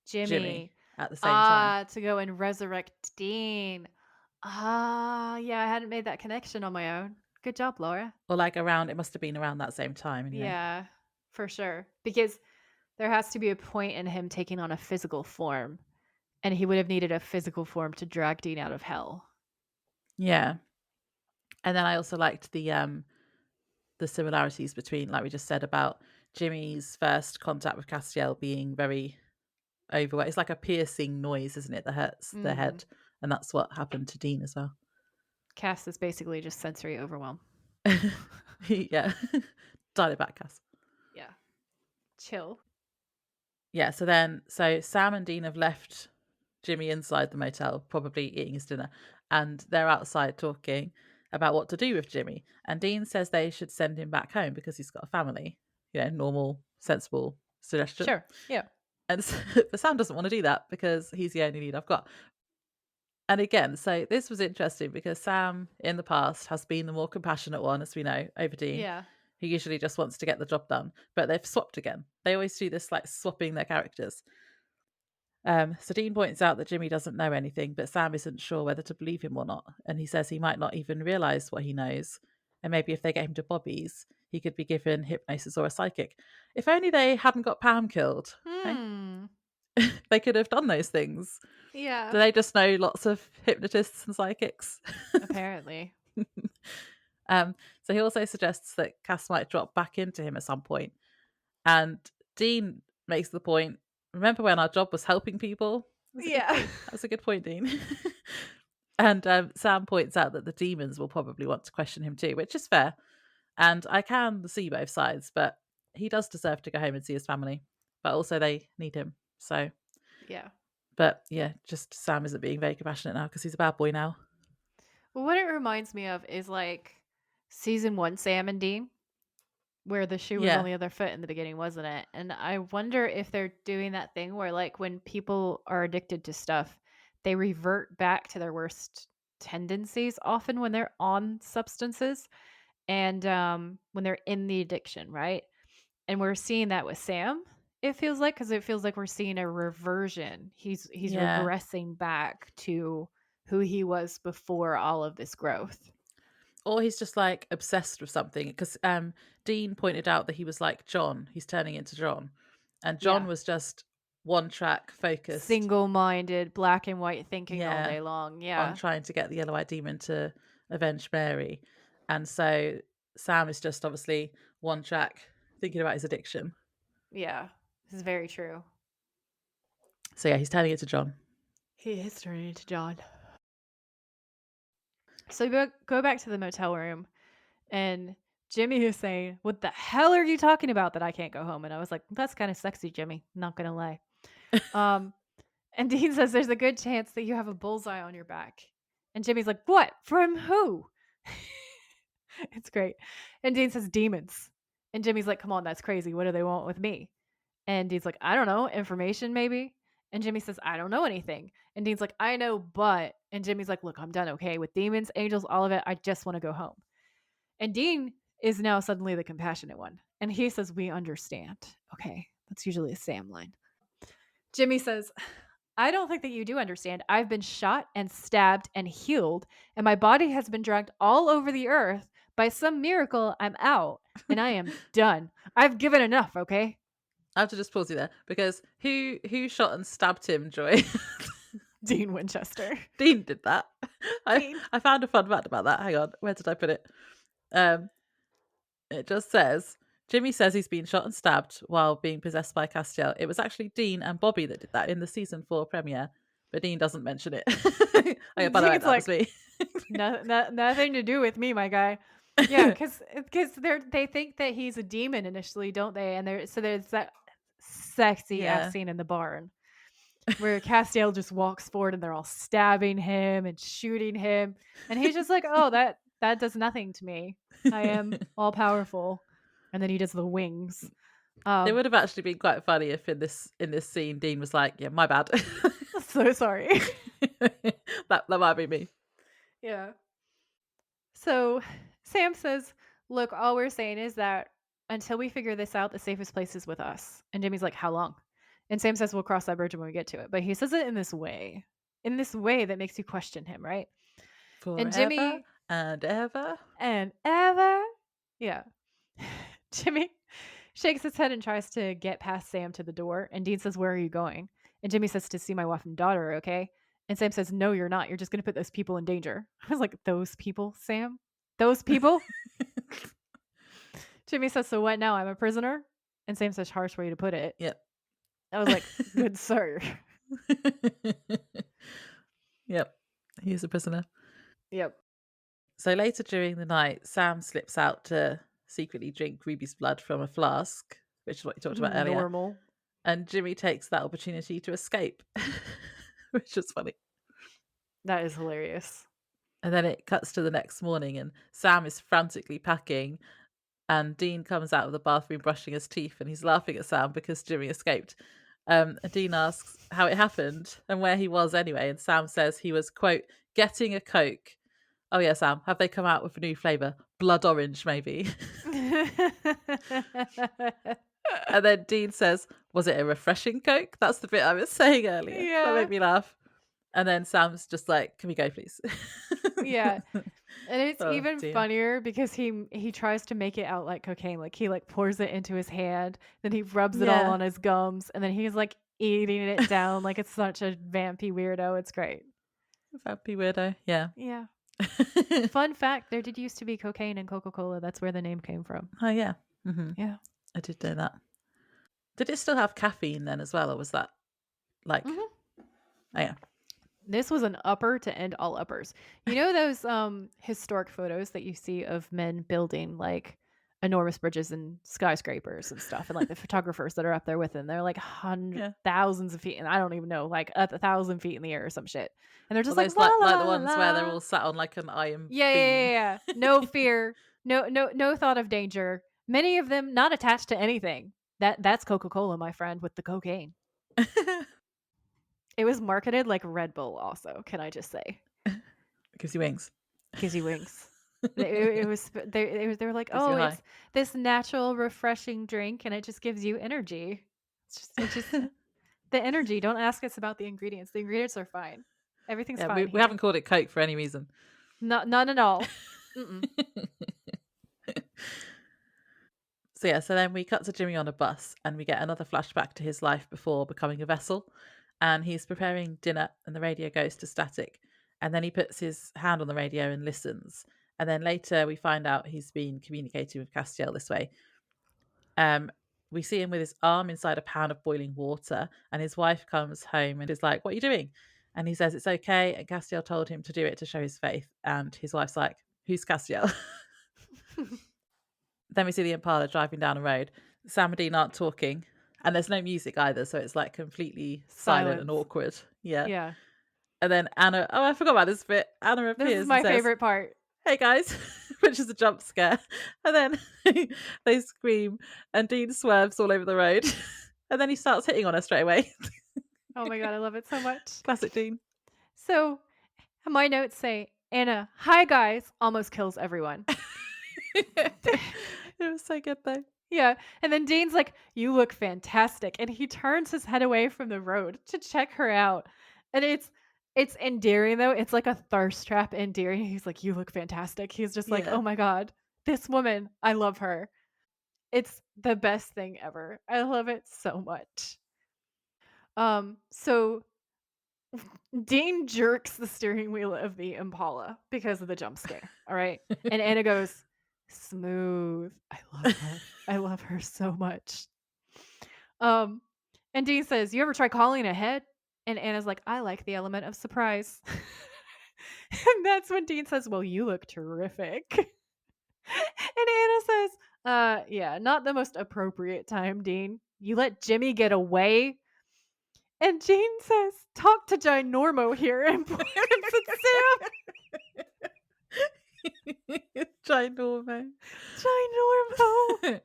S2: Jimmy
S1: Jimmy.
S2: at the same time.
S1: Ah, to go and resurrect Dean. Ah, yeah, I hadn't made that connection on my own. Good job, Laura.
S2: Or like around, it must have been around that same time anyway.
S1: Yeah, for sure. Because there has to be a point in him taking on a physical form, and he would have needed a physical form to drag Dean out of hell.
S2: Yeah. And then I also liked the similarities between, like we just said, about Jimmy's first contact with Castiel being very overweight. It's like a piercing noise, isn't it, that hurts their
S1: Mm-hmm.
S2: head. And that's what happened to Dean as well.
S1: Cass is basically just sensory overwhelm.
S2: Yeah. Dial it back, Cass.
S1: Yeah. Chill.
S2: Yeah, so Sam and Dean have left Jimmy inside the motel, probably eating his dinner, and they're outside talking about what to do with Jimmy. And Dean says they should send him back home because he's got a family. Normal, sensible suggestion.
S1: Sure. Yeah.
S2: And but Sam doesn't want to do that because he's the only lead I've got. And again, so this was interesting because Sam in the past has been the more compassionate one, as we know, over Dean.
S1: Yeah.
S2: He usually just wants to get the job done, but they've swapped again. They always do this, like swapping their characters. So Dean points out that Jimmy doesn't know anything, but Sam isn't sure whether to believe him or not. And he says he might not even realise what he knows. And maybe if they get him to Bobby's, he could be given hypnosis or a psychic. If only they hadn't got Pam killed. Hey?
S1: Hmm.
S2: They could have done those things.
S1: Yeah.
S2: Do they just know lots of hypnotists and psychics?
S1: Apparently.
S2: So he also suggests that Cass might drop back into him at some point. And Dean makes the point, remember when our job was helping people? That's a good
S1: Yeah.
S2: point. That's a good point, Dean. And Sam points out that the demons will probably want to question him too, which is fair. And I can see both sides, but he does deserve to go home and see his family. But also they need him. So,
S1: Yeah.
S2: but yeah, just Sam isn't being very compassionate now because he's a bad boy now.
S1: Well, what it reminds me of is like season 1 Sam and Dean, where the shoe was on
S2: Yeah,
S1: the other foot in the beginning, wasn't it? And I wonder if they're doing that thing where like when people are addicted to stuff, they revert back to their worst tendencies often when they're on substances and when they're in the addiction, right? And we're seeing that with Sam. It feels like because it feels like we're seeing a reversion. He's
S2: yeah.
S1: regressing back to who he was before all of this growth.
S2: Or he's just like obsessed with something because Dean pointed out that he was like John. He's turning into John, and John
S1: Yeah.
S2: was just one track focused.
S1: Single-minded, black and white thinking all
S2: Yeah,
S1: day long.
S2: on
S1: Yeah.
S2: trying to get the yellow-eyed demon to avenge Mary, and so Sam is just obviously one track thinking about his addiction.
S1: Yeah. This is very true.
S2: So yeah, he's turning into John.
S1: He is turning into John. So go back to the motel room, and Jimmy is saying, "What the hell are you talking about that I can't go home?" And I was like, "That's kind of sexy, Jimmy. Not gonna lie." Um, and Dean says, "There's a good chance that you have a bullseye on your back." And Jimmy's like, "What? From who?" It's great. And Dean says, "Demons." And Jimmy's like, "Come on, that's crazy. What do they want with me?" And Dean's like, "I don't know, information maybe." And Jimmy says, "I don't know anything." And Dean's like, "I know, but." And Jimmy's like, "Look, I'm done, okay? With demons, angels, all of it. I just want to go home." And Dean is now suddenly the compassionate one. And he says, "We understand." Okay. That's usually a Sam line. Jimmy says, "I don't think that you do understand. I've been shot and stabbed and healed, and my body has been dragged all over the earth. By some miracle, I'm out, and I am done. I've given enough, okay?"
S2: I have to just pause you there because who shot and stabbed him, Joy?
S1: Dean Winchester.
S2: Dean did that. I
S1: Dean.
S2: I found a fun fact about that. Hang on, where did I put it? Um, It just says Jimmy says he's been shot and stabbed while being possessed by Castiel. It was actually Dean and Bobby that did that in the season 4 premiere, but Dean doesn't mention it. Oh, yeah, by the way,
S1: Dean's
S2: that was
S1: like,
S2: me.
S1: nothing to do with me, my guy. Yeah, because they think that he's a demon initially, don't they? And there's that sexy F
S2: Yeah.
S1: scene in the barn where Castiel just walks forward and they're all stabbing him and shooting him, and he's just like, "Oh, that does nothing to me. I am all powerful." And then he does the wings.
S2: It
S1: Um,
S2: would have actually been quite funny if in this scene Dean was like, "Yeah, my bad."
S1: so sorry.
S2: That might be me.
S1: Yeah. So Sam says, "Look, all we're saying is that until we figure this out, the safest place is with us." And Jimmy's like, "How long?" And Sam says, "We'll cross that bridge when we get to it." But he says it in this way that makes you question him, right? And
S2: Forever
S1: Jimmy
S2: and ever.
S1: and ever, yeah. Jimmy shakes his head and tries to get past Sam to the door. And Dean says, "Where are you going?" And Jimmy says, "To see my wife and daughter, okay?" And Sam says, "No, you're not. You're just going to put those people in danger." I was like, "Those people, Sam? Those people?" Jimmy says, "So what now? I'm a prisoner?" And Sam says, "Harsh way to put it."
S2: Yep.
S1: I was like, "Good sir."
S2: Yep. He's a prisoner.
S1: Yep.
S2: So later during the night, Sam slips out to secretly drink Ruby's blood from a flask, which is what you talked about earlier.
S1: Normal.
S2: And Jimmy takes that opportunity to escape, which is funny.
S1: That is hilarious.
S2: And then it cuts to the next morning, and Sam is frantically packing. And Dean comes out of the bathroom brushing his teeth, and he's laughing at Sam because Jimmy escaped. And Dean asks how it happened and where he was anyway. And Sam says he was, quote, getting a Coke. Oh, yeah, Sam, have they come out with a new flavour? Blood orange, maybe. And then Dean says, was it a refreshing Coke? That's the bit I was saying earlier. That
S1: Yeah.
S2: made me laugh. And then Sam's just like, can we go, please?
S1: Yeah. And it's
S2: Oh,
S1: even
S2: dear.
S1: funnier because he tries to make it out like cocaine. Like he like pours it into his hand, then he rubs it all
S2: Yeah.
S1: on his gums, and then he's like eating it down like it's such a vampy weirdo. It's great.
S2: Vampy weirdo. Yeah.
S1: Yeah. Fun fact, there did used to be cocaine in Coca-Cola. That's where the name came from.
S2: Oh, yeah.
S1: Yeah.
S2: I did know that. Did it still have caffeine then as well, or was that like?
S1: Mhm.
S2: Oh, yeah.
S1: This was an upper to end all uppers. You know those historic photos that you see of men building like enormous bridges and skyscrapers and stuff, and like the photographers that are up there with them, they're like hundreds,
S2: Yeah.
S1: thousands of feet, and I don't even know, like 1,000 feet in the air or some shit, and they're
S2: Well,
S1: just like
S2: those
S1: la la
S2: like the
S1: la la
S2: ones where they're
S1: la.
S2: all sat on like an iron
S1: Yeah, yeah,
S2: beam.
S1: yeah, yeah. No fear, no thought of danger. Many of them not attached to anything. That's Coca-Cola, my friend, with the cocaine. It was marketed like Red Bull. Also, can I just say?
S2: Gives you wings.
S1: Gives you wings. It was they were like,
S2: Gives you
S1: "Oh,
S2: a high.
S1: it's this natural, refreshing drink, and it just gives you energy." It's just the energy. Don't ask us about the ingredients. The ingredients are fine. Everything's
S2: Yeah,
S1: fine
S2: we
S1: here.
S2: haven't called it Coke for any reason.
S1: None at all. Mm-mm.
S2: So yeah, so then we cut to Jimmy on a bus and we get another flashback to his life before becoming a vessel. And he's preparing dinner and the radio goes to static. And then he puts his hand on the radio and listens. And then later we find out he's been communicating with Castiel this way. Um, we see him with his arm inside a pan of boiling water, and his wife comes home and is like, "What are you doing?" And he says it's okay. And Castiel told him to do it to show his faith. And his wife's like, "Who's Castiel?" Then we see the Impala driving down a road. Sam and Dean aren't talking, and there's no music either, so it's like completely silent and
S1: Silence.
S2: awkward. Yeah.
S1: Yeah.
S2: And then Anna, oh, I forgot about this bit. Anna
S1: This is
S2: appears and
S1: my
S2: says,
S1: favorite part.
S2: "Hey guys," which is a jump scare. And then they scream, and Dean swerves all over the road. And then he starts hitting on her straight away.
S1: Oh my god, I love it so much.
S2: Classic Dean.
S1: So, my notes say Anna, "Hi guys," almost kills everyone.
S2: It was so good though.
S1: Yeah, and then Dean's like, "You look fantastic," and he turns his head away from the road to check her out, and it's endearing though. It's like a thirst trap endearing. He's like, "You look fantastic." He's just like,
S2: Yeah.
S1: "Oh my god, this woman, I love her." It's the best thing ever. I love it so much. So Dean jerks the steering wheel of the Impala because of the jump scare. All right, and Anna goes, "Smooth." I love her. I love her so much. Um, and Dean says, "You ever try calling ahead?" And Anna's like, "I like the element of surprise." And that's when Dean says, "Well, you look terrific." And Anna says, yeah, not the most appropriate time, Dean. You let Jimmy get away?" And Dean says, "Talk to Ginormo here," and points at
S2: Ginormo.
S1: Ginormo,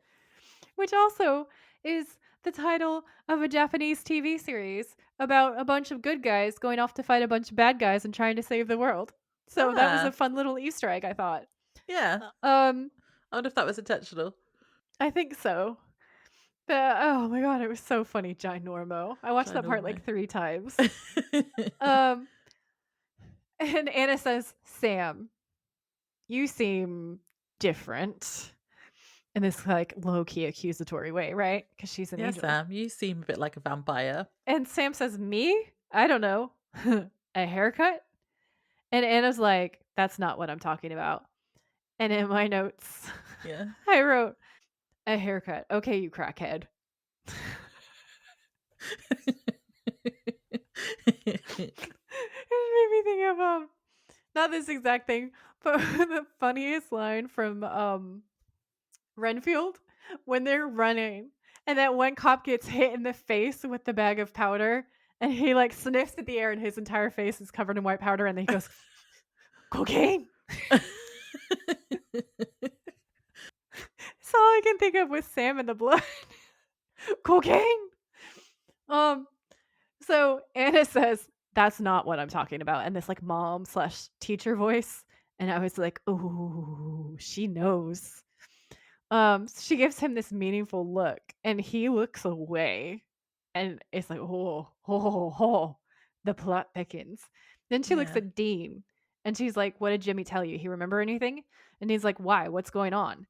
S1: which also is the title of a Japanese TV series about a bunch of good guys going off to fight a bunch of bad guys and trying to save the world. So that was a
S2: Ah,
S1: fun little Easter egg, I thought.
S2: yeah.
S1: Um,
S2: I wonder if that was intentional.
S1: I think so. But, oh my god, it was so funny, Ginormo. I watched that part
S2: Ginormo.
S1: like 3 times. Um, and Anna says, "Sam, you seem different." In this like low key accusatory way, right? Because she's an
S2: Yeah,
S1: angel.
S2: Sam, you seem a bit like a vampire.
S1: And Sam says, "Me? I don't know. A haircut?" And Anna's like, "That's not what I'm talking about." And in my notes,
S2: Yeah.
S1: I wrote, A haircut. Okay, you crackhead. It made me think of not this exact thing, but the funniest line from Renfield when they're running and that one cop gets hit in the face with the bag of powder and he like sniffs at the air and his entire face is covered in white powder and then he goes, cocaine. That's all I can think of with Sam and the blood. Cocaine. Um, so Anna says, that's not what I'm talking about. And this like mom slash teacher voice. And I was like, oh, she knows. She gives him this meaningful look and he looks away. And it's like, oh, the plot thickens. Then she looks
S2: Yeah.
S1: at Dean and she's like, what did Jimmy tell you? He remember anything? And he's like, why? What's going on?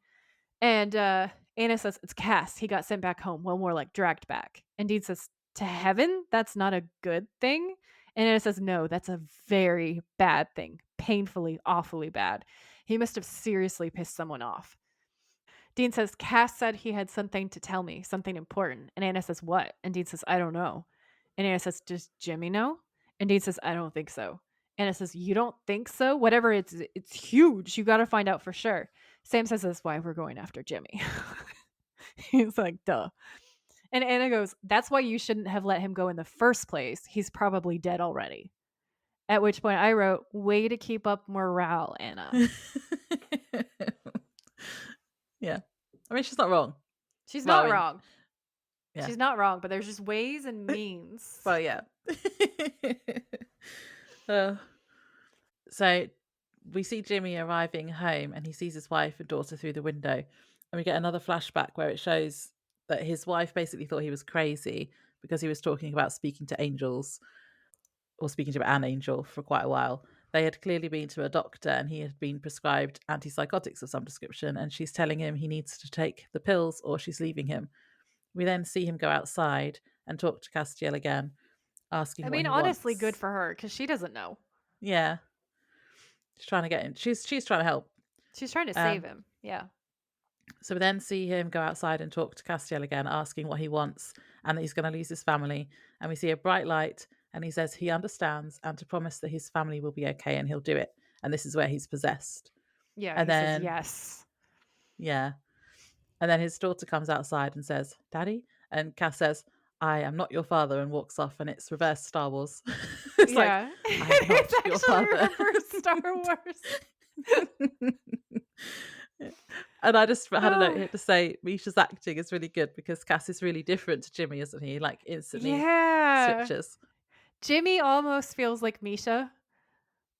S1: And Anna says, it's Cass. He got sent back home. Well, more like dragged back. And Dean says, to heaven? That's not a good thing. And Anna says, no, that's a very bad thing. Painfully, awfully bad. He must have seriously pissed someone off. Dean says, Cass said he had something to tell me, something important. And Anna says, what? And Dean says, I don't know. And Anna says, does Jimmy know? And Dean says, I don't think so. Anna says, you don't think so? Whatever, it's huge. You got to find out for sure. Sam says, that's why we're going after Jimmy. He's like, duh. And Anna goes, that's why you shouldn't have let him go in the first place. He's probably dead already. At which point I wrote, way to keep up morale, Anna.
S2: Yeah. I mean, she's not wrong.
S1: She's
S2: Well,
S1: not
S2: I mean,
S1: wrong.
S2: yeah.
S1: She's not wrong, but there's just ways and means.
S2: Well, yeah. uh, so we see Jimmy arriving home and he sees his wife and daughter through the window. And we get another flashback where it shows that his wife basically thought he was crazy because he was talking about speaking to angels or speaking to an angel for quite a while. They had clearly been to a doctor and he had been prescribed antipsychotics of some description. And she's telling him he needs to take the pills or she's leaving him. We then see him go outside and talk to Castiel again, asking
S1: I
S2: what
S1: mean,
S2: he
S1: honestly, good
S2: wants.
S1: for her because she doesn't know.
S2: Yeah, she's trying to get him. She's trying to help.
S1: She's trying to save
S2: Um,
S1: him. Yeah.
S2: so we then see him go outside and talk to Castiel again, asking what he wants and that he's going to lose his family. And we see a bright light, and he says he understands and to promise that his family will be okay and he'll do it. And this is where he's possessed.
S1: Yeah.
S2: And
S1: He says
S2: then,
S1: yes.
S2: yeah, and then his daughter comes outside and says, "Daddy," and Cass says, "I am not your father," and walks off. And it's reverse Star Wars. It's like,
S1: Yeah.
S2: I am not
S1: It's
S2: your
S1: actually
S2: father.
S1: reverse Star Wars.
S2: And I just had a note
S1: Oh,
S2: here to say Misha's acting is really good because Cass is really different to Jimmy, isn't he? Like instantly
S1: yeah.
S2: switches.
S1: Jimmy almost feels like Misha.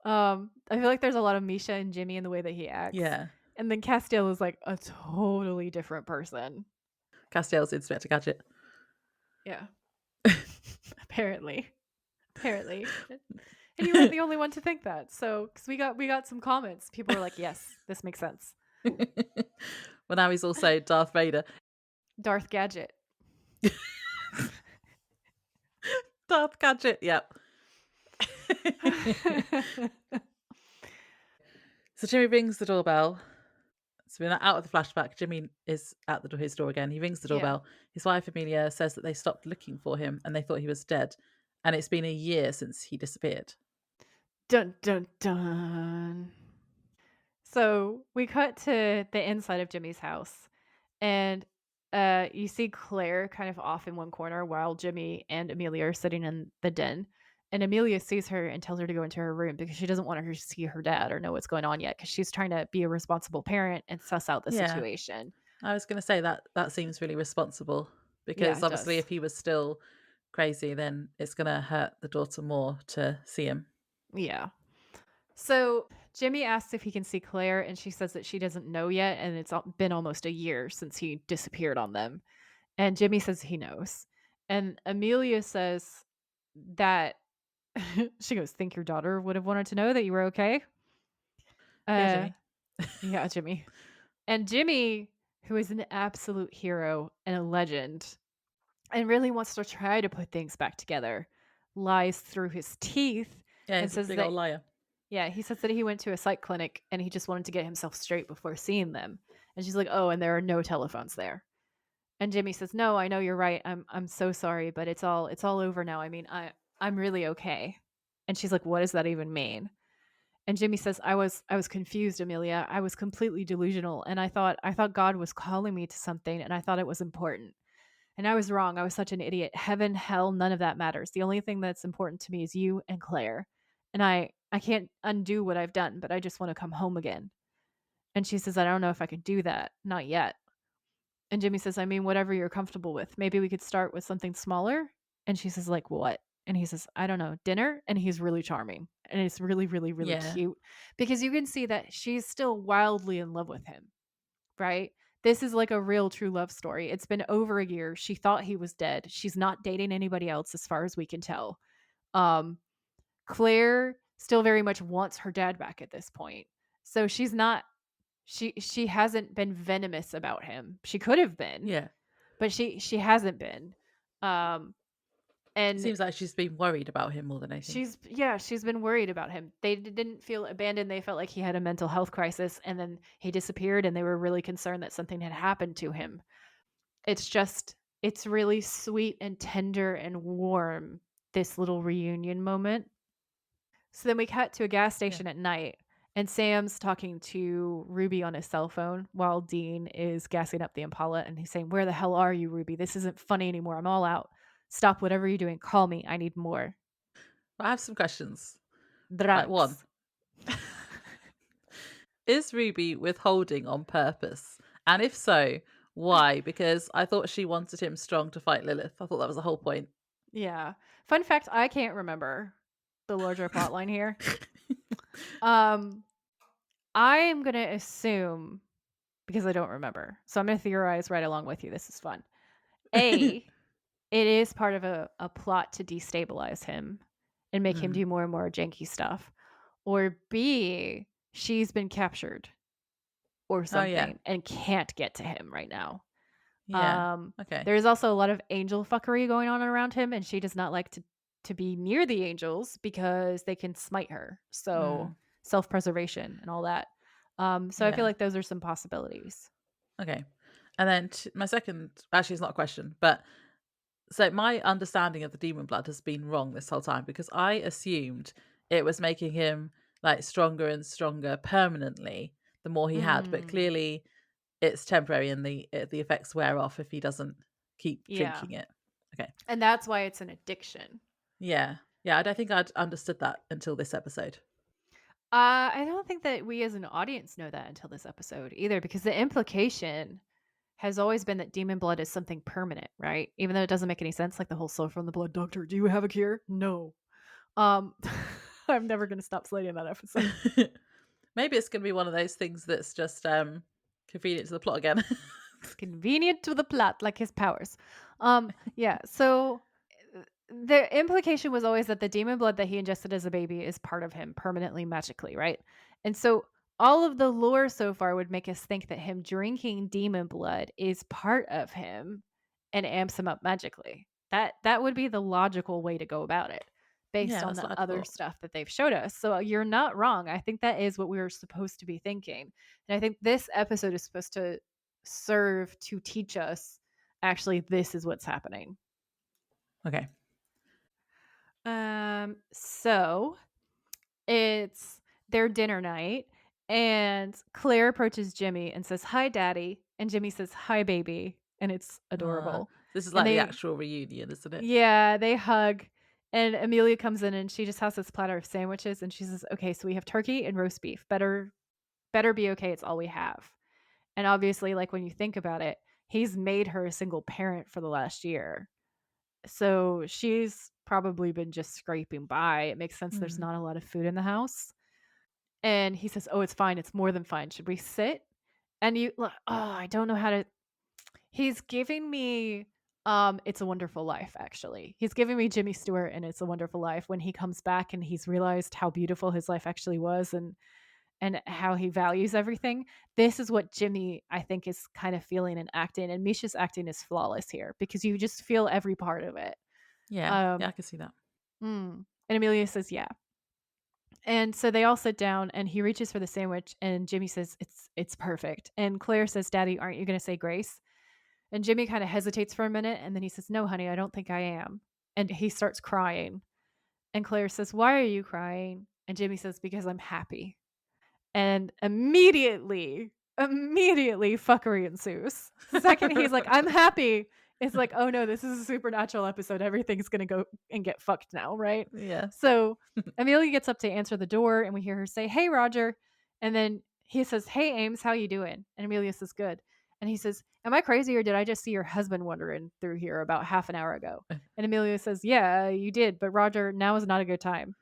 S1: I feel like there's a lot of Misha and Jimmy in the way that he acts.
S2: Yeah.
S1: And then Castiel is like a totally different person.
S2: Castiel's Inspector Gadget.
S1: Yeah. Apparently. Apparently. And you weren't the only one to think that. So, because we got some comments, people were like, "Yes, this makes sense."
S2: Well, now he's also Darth Vader.
S1: Darth Gadget.
S2: Darth Gadget, yep. So Jimmy rings the doorbell. So we're out of the flashback. Jimmy is at his door again. He rings the
S1: Yeah.
S2: doorbell. His wife Amelia says that they stopped looking for him and they thought he was dead. And it's been a year since he disappeared.
S1: Dun dun dun. So we cut to the inside of Jimmy's house, and you see Claire kind of off in one corner while Jimmy and Amelia are sitting in the den. And Amelia sees her and tells her to go into her room because she doesn't want her to see her dad or know what's going on yet because she's trying to be a responsible parent and suss out the
S2: Yeah.
S1: situation.
S2: I was going to say that seems really responsible
S1: Yeah,
S2: because
S1: it
S2: obviously
S1: does.
S2: if he was still crazy, then it's going to hurt the daughter more to see him.
S1: Yeah. So Jimmy asks if he can see Claire, and she says that she doesn't know yet, and it's been almost a year since he disappeared on them. And Jimmy says he knows. And Amelia says that she goes, think your daughter would have wanted to know that you were okay?
S2: Yeah,
S1: Uh,
S2: Jimmy.
S1: yeah, Jimmy. And Jimmy, who is an absolute hero and a legend, and really wants to try to put things back together, lies through his teeth
S2: Yeah,
S1: and
S2: he's a
S1: says
S2: big
S1: that,
S2: old liar.
S1: yeah, he says that he went to a psych clinic and he just wanted to get himself straight before seeing them. And she's like, "Oh, and there are no telephones there." And Jimmy says, "No, I know you're right. I'm so sorry, but it's all over now. I mean, I'm really okay." And she's like, "What does that even mean?" And Jimmy says, "I was confused, Amelia. I was completely delusional, and I thought God was calling me to something, and I thought it was important. And I was wrong. I was such an idiot. Heaven, hell, none of that matters. The only thing that's important to me is you and Claire. And I can't undo what I've done, but I just want to come home again." And she says, "I don't know if I could do that. Not yet." And Jimmy says, "I mean, whatever you're comfortable with. Maybe we could start with something smaller." And she says, "Like what?" And he says, "I don't know, dinner." And he's really charming. And it's really, really, really
S2: Yeah.
S1: cute because you can see that she's still wildly in love with him, right? This is like a real true love story. It's been over a year. She thought he was dead. She's not dating anybody else as far as we can tell. Um, Claire still very much wants her dad back at this point. So she's not she hasn't been venomous about him. She could have been,
S2: Yeah.
S1: but she hasn't been. Um and
S2: Seems like she's been worried about him more than anything.
S1: she's been worried about him. They didn't feel abandoned. They felt like he had a mental health crisis and then he disappeared and they were really concerned that something had happened to him. It's really sweet and tender and warm, this little reunion moment. So then we cut to a gas
S2: Yeah.
S1: station at night, and Sam's talking to Ruby on his cell phone while Dean is gassing up the Impala, and he's saying, "Where the hell are you, Ruby? This isn't funny anymore. I'm all out. Stop whatever you're doing. Call me. I need more."
S2: I have some questions. Right, one.
S1: Drugs.
S2: Is Ruby withholding on purpose? And if so, why? Because I thought she wanted him strong to fight Lilith. I thought that was the whole point.
S1: Yeah. Fun fact, I can't remember the larger plot line here. Um, I am going to assume, because I don't remember, so I'm going to theorize right along with you. This is fun. A, it is part of a plot to destabilize him and make him
S2: Mm.
S1: do more and more janky stuff. Or B, she's been captured or
S2: Oh yeah.
S1: something and can't get to him right now.
S2: Yeah.
S1: Um,
S2: Okay.
S1: there's also a lot of angel fuckery going on around him, and she does not like to be near the angels because they can smite her. So
S2: Mm.
S1: self-preservation and all that. So I feel
S2: Yeah.
S1: like those are some possibilities.
S2: Okay. And then my second, actually, it's not a question, but so my understanding of the demon blood has been wrong this whole time because I assumed it was making him like stronger and stronger permanently the more he had, but
S1: Mm,
S2: clearly it's temporary and the effects wear off if he doesn't keep
S1: yeah.
S2: drinking it. Okay.
S1: And that's why it's an addiction.
S2: Yeah. Yeah, I don't think I'd understood that until this episode.
S1: I don't think that we as an audience know that until this episode either, because the implication has always been that demon blood is something permanent, right? Even though it doesn't make any sense, like the whole soul from the blood doctor. Do you have a cure? No. Um, I'm never gonna stop slating that episode.
S2: Maybe it's going to be one of those things that's just convenient to the plot again.
S1: It's convenient to the plot, like his powers. Yeah. So the implication was always that the demon blood that he ingested as a baby is part of him permanently, magically, right? And so all of the lore so far would make us think that him drinking demon blood is part of him and amps him up magically. That would be the logical way to go about it based
S2: Yeah,
S1: on
S2: that's
S1: the
S2: what I
S1: other
S2: thought.
S1: stuff that they've showed us. So you're not wrong. I think that is what we were supposed to be thinking. And I think this episode is supposed to serve to teach us actually this is what's happening.
S2: Okay.
S1: So it's their dinner night, and Claire approaches Jimmy and says, "Hi, Daddy." And Jimmy says, "Hi, baby." And it's adorable.
S2: This is
S1: And
S2: like the actual reunion, isn't it?
S1: yeah, they hug. And Amelia comes in and she just has this platter of sandwiches and she says, "Okay, so we have turkey and roast beef. Better be okay. It's all we have." And obviously, like when you think about it, he's made her a single parent for the last year. So she's probably been just scraping by. It makes sense there's
S2: Mm.
S1: not a lot of food in the house. And he says, "Oh, it's fine. It's more than fine. Should we sit?" And I don't know how to. He's giving me It's a Wonderful Life, actually. He's giving me Jimmy Stewart and It's a Wonderful Life when he comes back and he's realized how beautiful his life actually was and how he values everything. This is what Jimmy, I think, is kind of feeling and acting. And Misha's acting is flawless here because you just feel every part of it.
S2: Yeah. Yeah, I
S1: Um,
S2: can see that.
S1: and Amelia says, "Yeah." And so they all sit down and he reaches for the sandwich and Jimmy says, it's perfect. And Claire says, Daddy, aren't you gonna say grace? And Jimmy kind of hesitates for a minute and then he says, no, honey, I don't think I am. And he starts crying. And Claire says, why are you crying? And Jimmy says, because I'm happy. And immediately fuckery ensues. The second he's like, I'm happy, it's like, oh no, this is a supernatural episode. Everything's gonna go and get fucked now, right?
S2: Yeah.
S1: So Amelia gets up to answer the door and we hear her say, hey Roger. And then he says, hey Ames, how you doing? And Amelia says, good. And he says, am I crazy or did I just see your husband wandering through here about half an hour ago? And Amelia says, yeah, you did, but Roger, now is not a good time.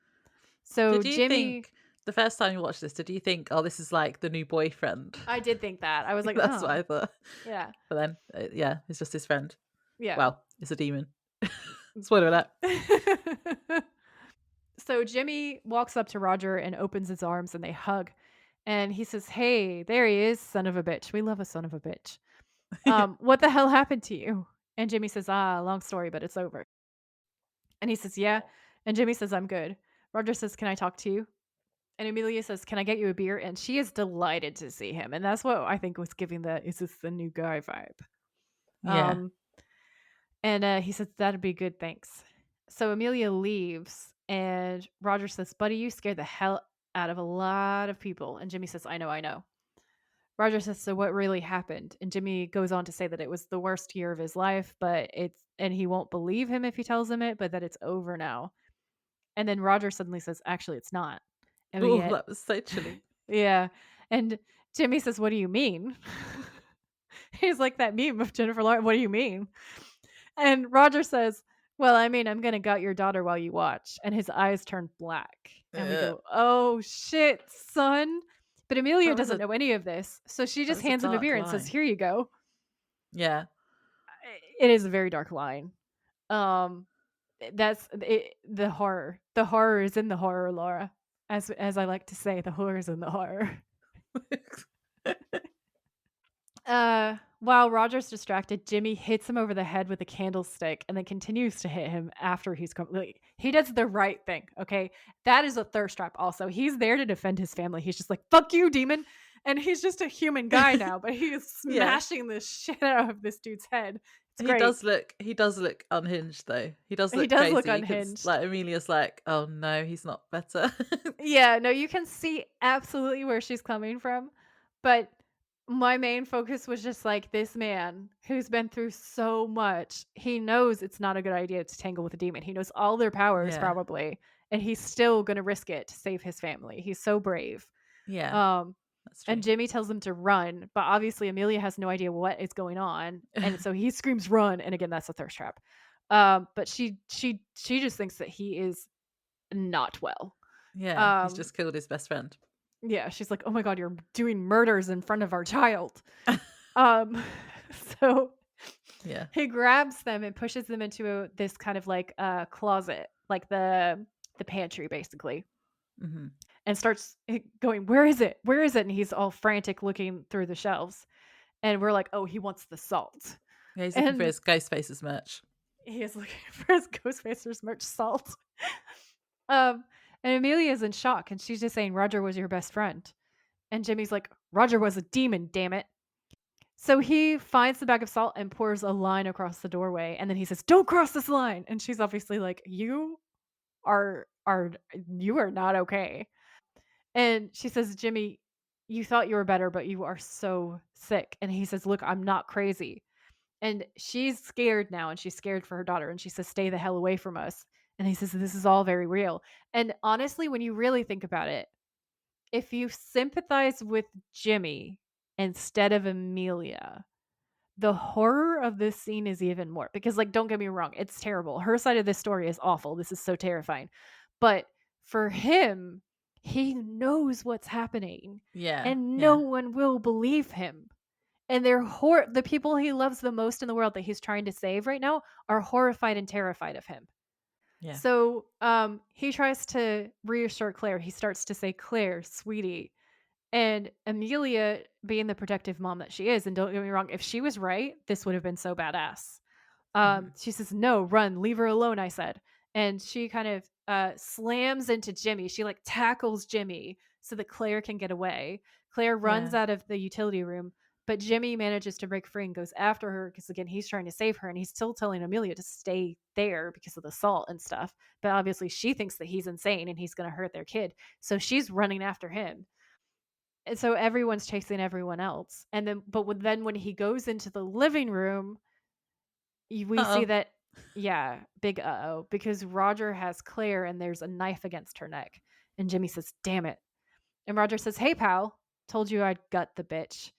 S1: So
S2: Did you
S1: Jimmy,
S2: think the first time you watched this, did you think, oh, this is like the new boyfriend?
S1: I did think that. I was like,
S2: That's what
S1: oh,
S2: I thought.
S1: yeah,
S2: But then, yeah, it's just his friend.
S1: yeah.
S2: Well, it's a demon. Spoiler alert.
S1: So Jimmy walks up to Roger and opens his arms and they hug. And he says, hey, there he is, son of a bitch. We love a son of a bitch. What the hell happened to you? And Jimmy says, long story, but it's over. And he says, yeah. And Jimmy says, I'm good. Roger says, can I talk to you? And Amelia says, can I get you a beer? And she is delighted to see him. And that's what I think was giving the, is this the new guy vibe?
S2: Yeah.
S1: Um, and he says, that'd be good, thanks. So Amelia leaves, and Roger says, buddy, you scared the hell out of a lot of people. And Jimmy says, I know, I know. Roger says, so what really happened? And Jimmy goes on to say that it was the worst year of his life, but and he won't believe him if he tells him it, but that it's over now. And then Roger suddenly says, actually, it's not. And
S2: Oh,
S1: yet,
S2: that was so chilly.
S1: yeah. And Jimmy says, what do you mean? He's like that meme of Jennifer Lawrence. What do you mean? And Roger says, well, I mean, I'm going to gut your daughter while you watch. And his eyes turn black. And we
S2: Ugh.
S1: go, oh, shit, son. But Amelia
S2: That was
S1: doesn't
S2: a
S1: know any of this. So she
S2: that
S1: just
S2: was a
S1: hands him a
S2: dark
S1: beer and says,
S2: line.
S1: here you go.
S2: Yeah.
S1: It is a very dark line. Um, that's it, the horror. The horror is in the horror, Laura. As I like to say, the horror is in the horror. While Roger's distracted, Jimmy hits him over the head with a candlestick and then continues to hit him after he's like, he does the right thing. Okay. That is a thirst trap. Also, he's there to defend his family. He's just like, fuck you, demon. And he's just a human guy now, but he is
S2: Yeah.
S1: smashing the shit out of this dude's head. It's
S2: He
S1: great.
S2: does look unhinged though. He does
S1: He
S2: look
S1: does look
S2: crazy because
S1: unhinged.
S2: like Amelia's like, oh no, he's not better.
S1: Yeah, no, you can see absolutely where she's coming from, but my main focus was just like this man who's been through so much. He knows it's not a good idea to tangle with a demon. He knows all their powers
S2: Yeah.
S1: probably, and he's still going to risk it to save his family. He's so brave.
S2: Yeah,
S1: Um
S2: that's
S1: and
S2: true.
S1: Jimmy tells him to run, but obviously Amelia has no idea what is going on, and so he screams run, and again that's a thirst trap. But she just thinks that he is not well.
S2: Yeah, he's
S1: Um
S2: just killed his best friend.
S1: yeah, she's like, "Oh my god, you're doing murders in front of our child." Um, so
S2: Yeah.
S1: he grabs them and pushes them into this kind of like closet, like the pantry basically,
S2: Mhm.
S1: and starts going, "Where is it? Where is it?" And he's all frantic looking through the shelves. And we're like, "Oh, he wants the salt."
S2: Yeah, he's looking for
S1: And
S2: his Ghostface's merch.
S1: he is looking for his Ghostbusters merch salt. um, and Amelia's in shock and she's just saying, "Roger was your best friend." And Jimmy's like, "Roger was a demon, damn it." So he finds the bag of salt and pours a line across the doorway, and then he says, "Don't cross this line." And she's obviously like, are you are not okay." And she says, "Jimmy, you thought you were better, but you are so sick." And he says, "Look, I'm not crazy." And she's scared now, and she's scared for her daughter, and she says, "Stay the hell away from us." And he says, "This is all very real." And honestly, when you really think about it, if you sympathize with Jimmy instead of Amelia, the horror of this scene is even more because, like, don't get me wrong, it's terrible. Her side of this story is awful. This is so terrifying. But for him, he knows what's happening
S2: Yeah,
S1: and no
S2: yeah,
S1: one will believe him. And the people he loves the most in the world that he's trying to save right now are horrified and terrified of him.
S2: yeah.
S1: So he tries to reassure Claire. He starts to say, "Claire, sweetie." And Amelia, being the protective mom that she is, and don't get me wrong, if she was right, this would have been so badass.
S2: Mhm.
S1: She says, "No, run, leave her alone," I said. And she kind of slams into Jimmy. She like tackles Jimmy so that Claire can get away. Claire runs
S2: Yeah.
S1: out of the utility room, but Jimmy manages to break free and goes after her because again he's trying to save her and he's still telling Amelia to stay there because of the salt and stuff. But obviously she thinks that he's insane and he's going to hurt their kid, so she's running after him. And so everyone's chasing everyone else. And then, then when he goes into the living room, we see
S2: Uh
S1: that, yeah, big uh-oh, because Roger has Claire and there's a knife against her neck. And Jimmy says, damn it. And Roger says, hey, pal, told you I'd gut the bitch.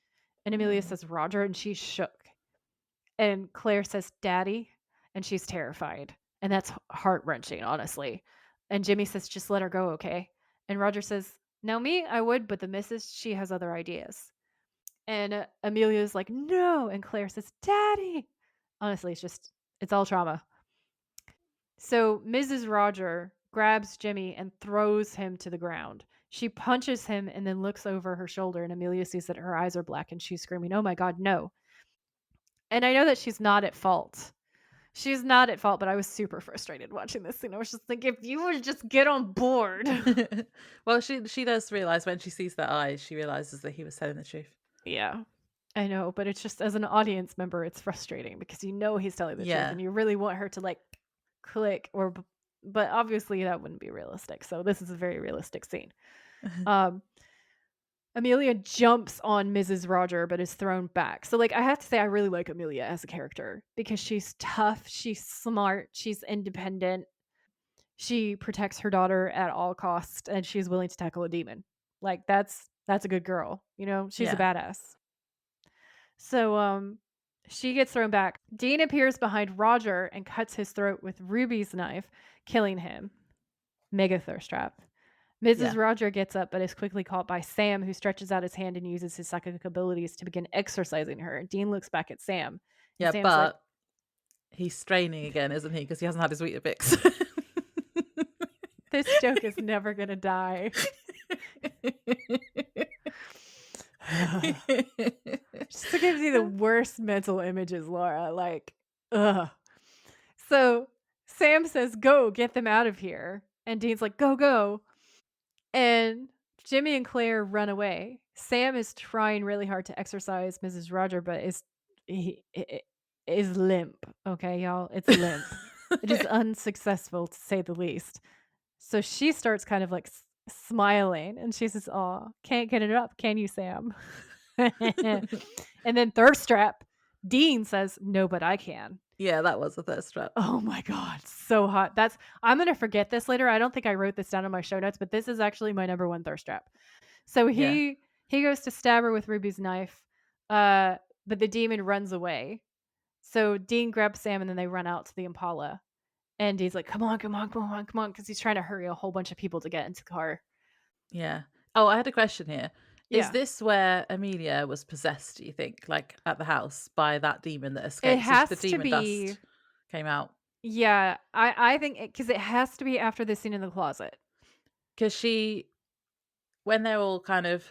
S1: And Amelia
S2: oh.
S1: says, Roger, and she's shook. And Claire says, daddy, and she's terrified. And that's heart wrenching, honestly. And Jimmy says, just let her go, okay? And Roger says, now me, I would, but the missus, she has other ideas. And Amelia's like, no. And Claire says, daddy. Honestly, it's all trauma. So Mrs. Roger grabs Jimmy and throws him to the ground. She punches him and then looks over her shoulder, and Amelia sees that her eyes are black and she's screaming, oh my God, no. And I know that she's not at fault. She's not at fault, but I was super frustrated watching this scene. I was just like, if you would just get on board.
S2: Well, she does realize when she sees their eyes, she realizes that he was telling the truth.
S1: Yeah, I know, but it's just as an audience member, it's frustrating because you know he's telling the truth
S2: Yeah.
S1: and you really want her to like click but obviously that wouldn't be realistic. So this is a very realistic scene. Um Amelia jumps on Mrs. Roger but is thrown back. So like I have to say I really like Amelia as a character because she's tough, she's smart, she's independent. She protects her daughter at all costs and she's willing to tackle a demon. Like that's a good girl, you know? She's a
S2: Yeah.
S1: badass. So she gets thrown back. Dean appears behind Roger and cuts his throat with Ruby's knife, killing him. Mega thirst trap. Mrs.
S2: Yeah.
S1: Roger gets up but is quickly caught by Sam, who stretches out his hand and uses his psychic abilities to begin exorcising her. Dean looks back at Sam, and
S2: Yeah,
S1: Sam's like,
S2: but he's straining again, isn't he? Because he hasn't had his Weetabix.
S1: this joke is never going to die. Just gives you the worst mental images, Laura. Like, ugh. So Sam says, go, get them out of here. And Dean's like, go, go. And Jimmy and Claire run away. Sam is trying really hard to exercise Mrs. Roger, but is limp. Okay, y'all? It's limp. It is unsuccessful to say the least. So she starts kind of like smiling and she says, aw, can't get it up, can you, Sam? And then thirst trap, Dean says, no, but I can.
S2: Yeah, that was a thirst trap.
S1: Oh my God, so hot. I'm going to forget this later. I don't think I wrote this down in my show notes, but this is actually my number one thirst trap. So
S2: Yeah.
S1: he goes to stab her with Ruby's knife, but the demon runs away. So Dean grabs Sam and then they run out to the Impala. And Dean's like, come on, come on, come on, come on, because he's trying to hurry a whole bunch of people to get into the car.
S2: Yeah. Oh, I had a question here. Is
S1: Yeah.
S2: this where Amelia was possessed, do you think? Like at the house by that demon that
S1: It
S2: escaped? So the
S1: has to
S2: demon
S1: be,
S2: dust came out.
S1: yeah, I think, because it has to be after the scene in the closet.
S2: Because when they're all kind of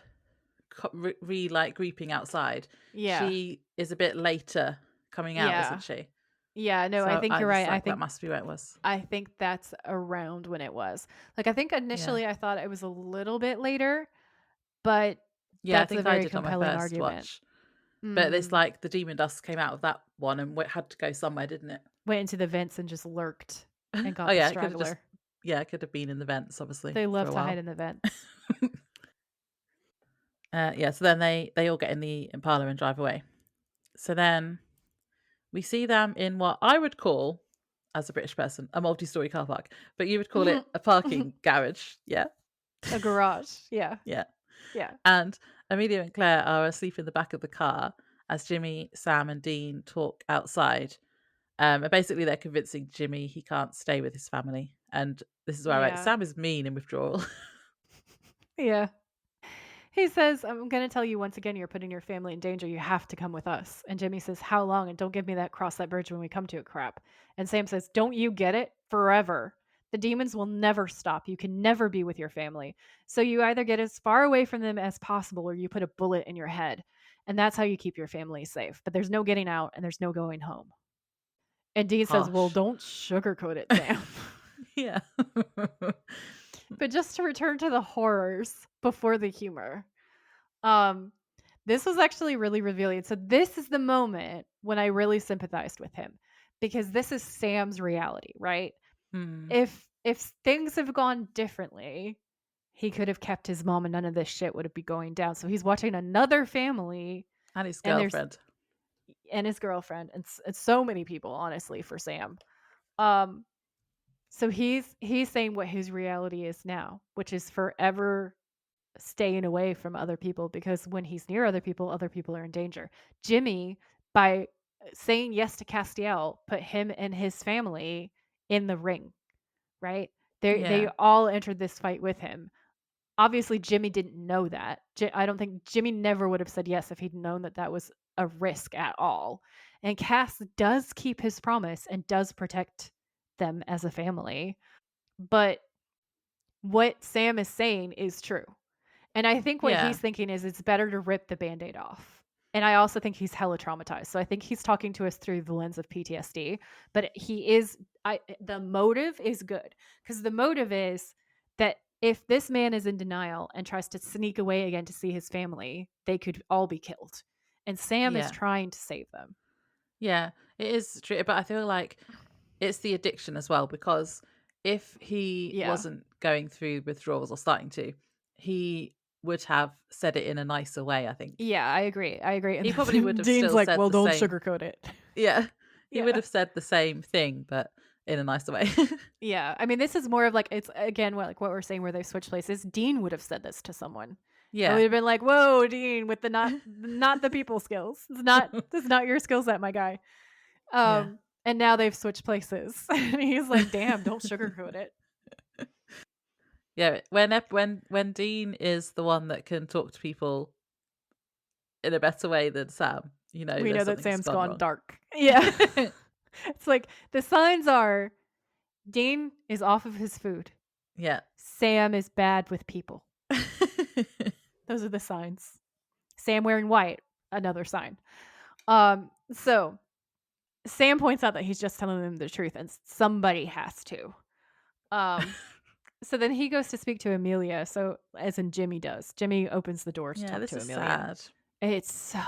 S2: like grouping outside,
S1: Yeah.
S2: she is a bit later coming out,
S1: Yeah.
S2: isn't she?
S1: Yeah, no, I
S2: So
S1: think
S2: I
S1: you're
S2: was
S1: right.
S2: like, that must be where it was.
S1: I think that's around when it was. Like, I think
S2: Yeah.
S1: initially I thought it was a little bit later, but
S2: Yeah, I
S1: that's a
S2: think I
S1: very
S2: did on my
S1: compelling
S2: first
S1: argument.
S2: watch. But it's
S1: Mm.
S2: like the demon dust came out of that one and had to go somewhere, didn't it?
S1: Went into the vents and just lurked and
S2: Oh
S1: got the
S2: yeah, it could have
S1: straggler.
S2: it could have been in the vents, obviously,
S1: They
S2: for
S1: love
S2: a
S1: to hide
S2: while.
S1: in the vents.
S2: Yeah, so then they all get in the Impala and drive away. So then we see them in what I would call, as a British person, a multi-story car park, but you would call it a parking garage. Yeah,
S1: A garage. Yeah.
S2: yeah.
S1: Yeah.
S2: And Amelia and Claire are asleep in the back of the car as Jimmy, Sam, and Dean talk outside. And basically, they're convincing Jimmy he can't stay with his family. And this is where I write,
S1: Yeah.
S2: Sam is mean in withdrawal.
S1: Yeah. He says, I'm going to tell you once again, you're putting your family in danger. You have to come with us. And Jimmy says, how long? And don't give me that cross that bridge when we come to it crap. And Sam says, don't you get it? Forever. The demons will never stop. You can never be with your family. So you either get as far away from them as possible or you put a bullet in your head. And that's how you keep your family safe. But there's no getting out and there's no going home. And Dean says, well,
S2: Harsh.
S1: don't sugarcoat it, Sam.
S2: Yeah.
S1: But just to return to the horrors before the humor. Um, this was actually really revealing. So this is the moment when I really sympathized with him because this is Sam's reality, right?
S2: Mm.
S1: If things have gone differently, he could have kept his mom and none of this shit would have been going down. So he's watching another family
S2: And his
S1: and there's
S2: girlfriend.
S1: and his girlfriend and it's so many people honestly for Sam. Um so he's saying what his reality is now, which is forever staying away from other people because when he's near other people are in danger. Jimmy, by saying yes to Castiel, put him and his family in the ring, right? They
S2: Yeah.
S1: all entered this fight with him. Obviously, Jimmy didn't know that. I don't think Jimmy never would have said yes if he'd known that that was a risk at all. And Cass does keep his promise and does protect them as a family. But what Sam is saying is true. And I think what
S2: Yeah.
S1: he's thinking is it's better to rip the Band-Aid off. And I also think he's hella traumatized. So I think he's talking to us through the lens of PTSD, but he is the motive is good because the motive is that if this man is in denial and tries to sneak away again to see his family, they could all be killed. And Sam is
S2: Yeah.
S1: trying to save them.
S2: Yeah. It is true. But I feel like it's the addiction as well, because if he
S1: Yeah.
S2: wasn't going through withdrawals or starting to, he would have said it in a nicer way, I think.
S1: Yeah, I agree. I agree. And
S2: He probably would
S1: then
S2: have
S1: Dean's
S2: still
S1: like,
S2: said
S1: "Well,
S2: the
S1: don't
S2: same.
S1: sugarcoat it."
S2: Yeah. He would
S1: Yeah.
S2: have said the same thing, but in a nicer way.
S1: Yeah, I mean, this is more of like it's again what like what we're saying where they switch places. Dean would have said this to someone. And
S2: Yeah.
S1: we'd have been like, "Whoa, Dean, with the not the people skills. It's not your skill set, my guy."
S2: Yeah.
S1: And now they've switched places, and he's like, "Damn, don't sugarcoat it."
S2: Yeah. When Dean is the one that can talk to people in a better way than Sam,
S1: We know
S2: there's
S1: that
S2: something's
S1: Sam's
S2: gone
S1: gone
S2: wrong.
S1: dark. Yeah, it's like the signs are Dean is off of his food.
S2: Yeah.
S1: Sam is bad with people. Those are the signs. Sam wearing white, another sign. So Sam points out that he's just telling them the truth and somebody has to. Um, so then he goes to speak to Amelia. So as in Jimmy does. Jimmy opens the door to
S2: Yeah,
S1: talk
S2: this
S1: to
S2: is
S1: Amelia.
S2: sad.
S1: It's so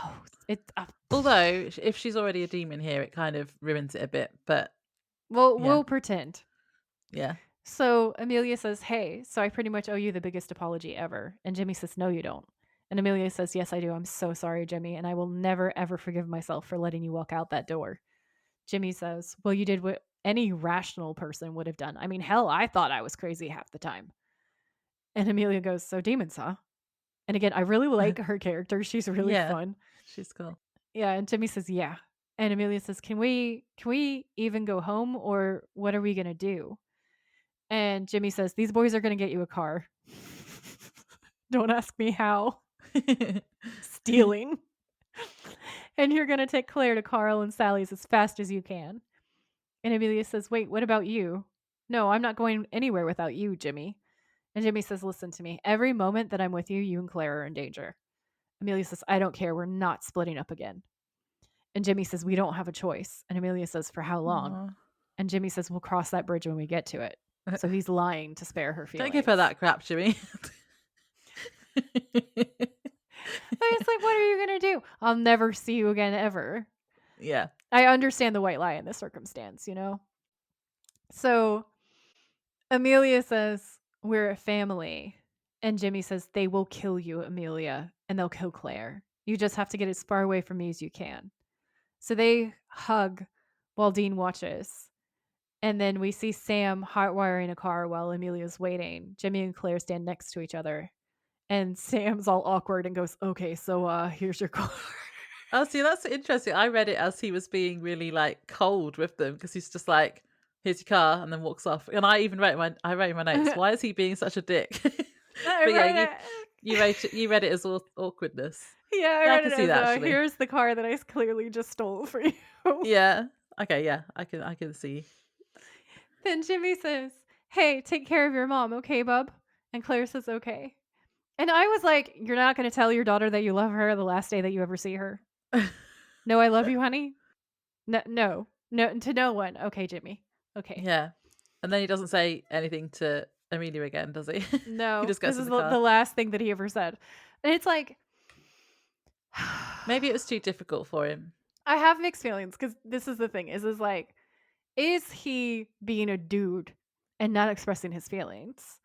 S1: it's
S2: Although, if she's already a demon here, it kind of ruins it a bit. But
S1: well,
S2: yeah,
S1: we'll pretend.
S2: yeah.
S1: So Amelia says, "Hey, so I pretty much owe you the biggest apology ever." And Jimmy says, "No, you don't." And Amelia says, "Yes, I do. I'm so sorry, Jimmy, and I will never ever forgive myself for letting you walk out that door." Jimmy says, "Well, you did what any rational person would have done. I mean, hell, I thought I was crazy half the time." And Amelia goes, "So demons, huh?" And again, I really like her character. She's really
S2: Yeah,
S1: fun.
S2: she's cool.
S1: Yeah, and Jimmy says, "Yeah." And Amelia says, "Can we even go home or what are we going to do?" And Jimmy says, "These boys are going to get you a car." Don't ask me how. Stealing. And you're going to take Claire to Carl and Sally's as fast as you can. And Amelia says, "Wait, what about you?" "No, I'm not going anywhere without you, Jimmy." And Jimmy says, "Listen to me. Every moment that I'm with you, you and Claire are in danger." Amelia says, "I don't care. We're not splitting up again." And Jimmy says, "We don't have a choice." And Amelia says, "For how long?"
S2: Aw.
S1: And Jimmy says, "We'll cross that bridge when we get to it." So he's lying to spare her
S2: Don't give her
S1: feelings.
S2: that crap, Jimmy.
S1: But it's like, what are you going to do? "I'll never see you again ever."
S2: Yeah.
S1: I understand the white lie in this circumstance, you know? So Amelia says, "We're a family." And Jimmy says, "They will kill you, Amelia, and they'll kill Claire. You just have to get as far away from me as you can." So they hug while Dean watches. And then we see Sam hotwiring a car while Amelia's waiting. Jimmy and Claire stand next to each other. And Sam's all awkward and goes, "Okay, so here's your car."
S2: Oh, see, that's interesting. I read it as he was being really like cold with them because he's just like, "Here's your car," and then walks off. And I wrote in my notes, why is he being such a dick?
S1: I
S2: But yeah,
S1: read
S2: you
S1: it.
S2: you read it as awkwardness.
S1: Yeah, I
S2: Yeah, I
S1: read
S2: can
S1: it
S2: see
S1: as
S2: that actually.
S1: here's the car that I clearly just stole for you.
S2: Yeah. Okay. Yeah, I can see.
S1: Then Jimmy says, "Hey, take care of your mom, okay, bub?" And Claire says, "Okay." And I was like, "You're not going to tell your daughter that you love her the last day that you ever see her?" "No, I love you, honey." No, no, no, to no one. "Okay, Jimmy. Okay."
S2: Yeah. And then he doesn't say anything to Amelia again, does he? He
S1: No,
S2: just
S1: this
S2: gets in
S1: is
S2: the
S1: the
S2: car.
S1: last thing that he ever said. And it's like
S2: Maybe it was too difficult for him.
S1: I have mixed feelings because this is the thing is like, is he being a dude and not expressing his feelings?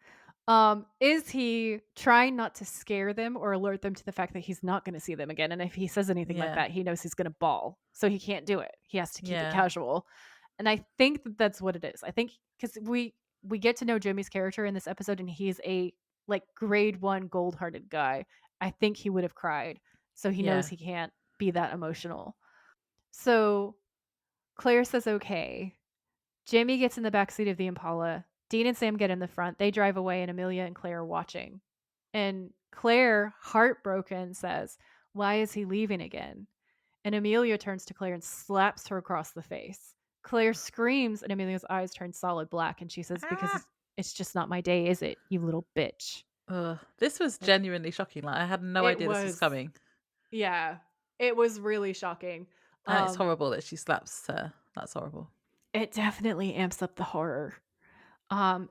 S1: Is he trying not to scare them or alert them to the fact that he's not going to see them again? And if he says anything like
S2: Yeah.
S1: that, he knows he's going to bawl. So he can't do it. He has to keep it
S2: Yeah.
S1: casual. And I think that that's what it is. I think because we get to know Jimmy's character in this episode, and he's a like grade one gold hearted guy. I think he would have cried. So he knows
S2: Yeah.
S1: he can't be that emotional. So Claire says okay. Jimmy gets in the back seat of the Impala. Dean and Sam get in the front. They drive away, and Amelia and Claire are watching. And Claire, heartbroken, says, "Why is he leaving again?" And Amelia turns to Claire and slaps her across the face. Claire screams, and Amelia's eyes turn solid black, and she says, "Because
S2: Ah!
S1: it's just not my day, is it, you little bitch?"
S2: Ugh. This was
S1: Like,
S2: genuinely shocking. Like, I had no
S1: it
S2: idea this was
S1: was,
S2: coming.
S1: yeah, it was really shocking.
S2: And it's
S1: Um,
S2: horrible that she slaps her. That's horrible.
S1: it definitely amps up the horror.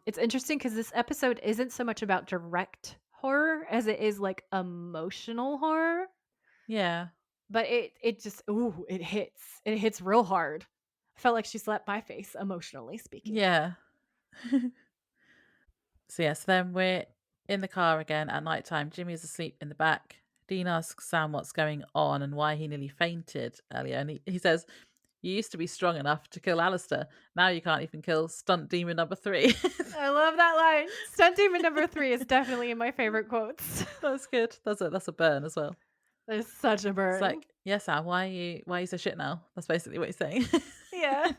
S1: It's interesting because this episode isn't so much about direct horror as it is like emotional horror,
S2: Yeah.
S1: but it just ooh, it hits. It hits real hard. I felt like she slapped my face emotionally speaking.
S2: Yeah. So yes, then we're in the car again at night time. Jimmy is asleep in the back. Dean asks Sam what's going on and why he nearly fainted earlier. And he says, "You used to be strong enough to kill Alistair. Now you can't even kill stunt demon number 3."
S1: I love that line. Stunt demon number 3 is definitely in my favorite quotes.
S2: That's good. That's a burn as well.
S1: That is such a
S2: It's
S1: burn.
S2: like, yeah, Sam, why are you so shit now? That's basically what he's saying.
S1: Yeah.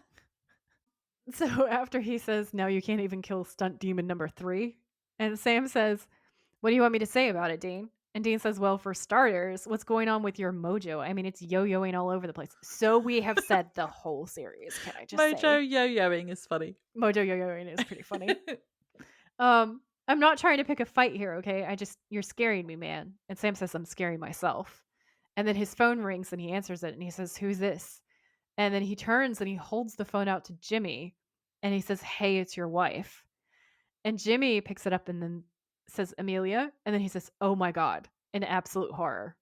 S1: So after he says, "Now you can't even kill stunt demon number 3," and Sam says, "What do you want me to say about it, Dean?" And Dean says, "Well, for starters, what's going on with your mojo? I mean, it's yo-yoing all over the place." So we have said the whole series, can I just
S2: Mojo
S1: say?
S2: yo-yoing is funny.
S1: Mojo yo-yoing is pretty funny. I'm not trying to pick a fight here, okay? You're scaring me, man. And Sam says, "I'm scaring myself." And then his phone rings and he answers it and he says, "Who's this?" And then he turns and he holds the phone out to Jimmy and he says, "Hey, it's your wife." And Jimmy picks it up and then says, "Amelia?" And then he says, "Oh my God," in absolute horror.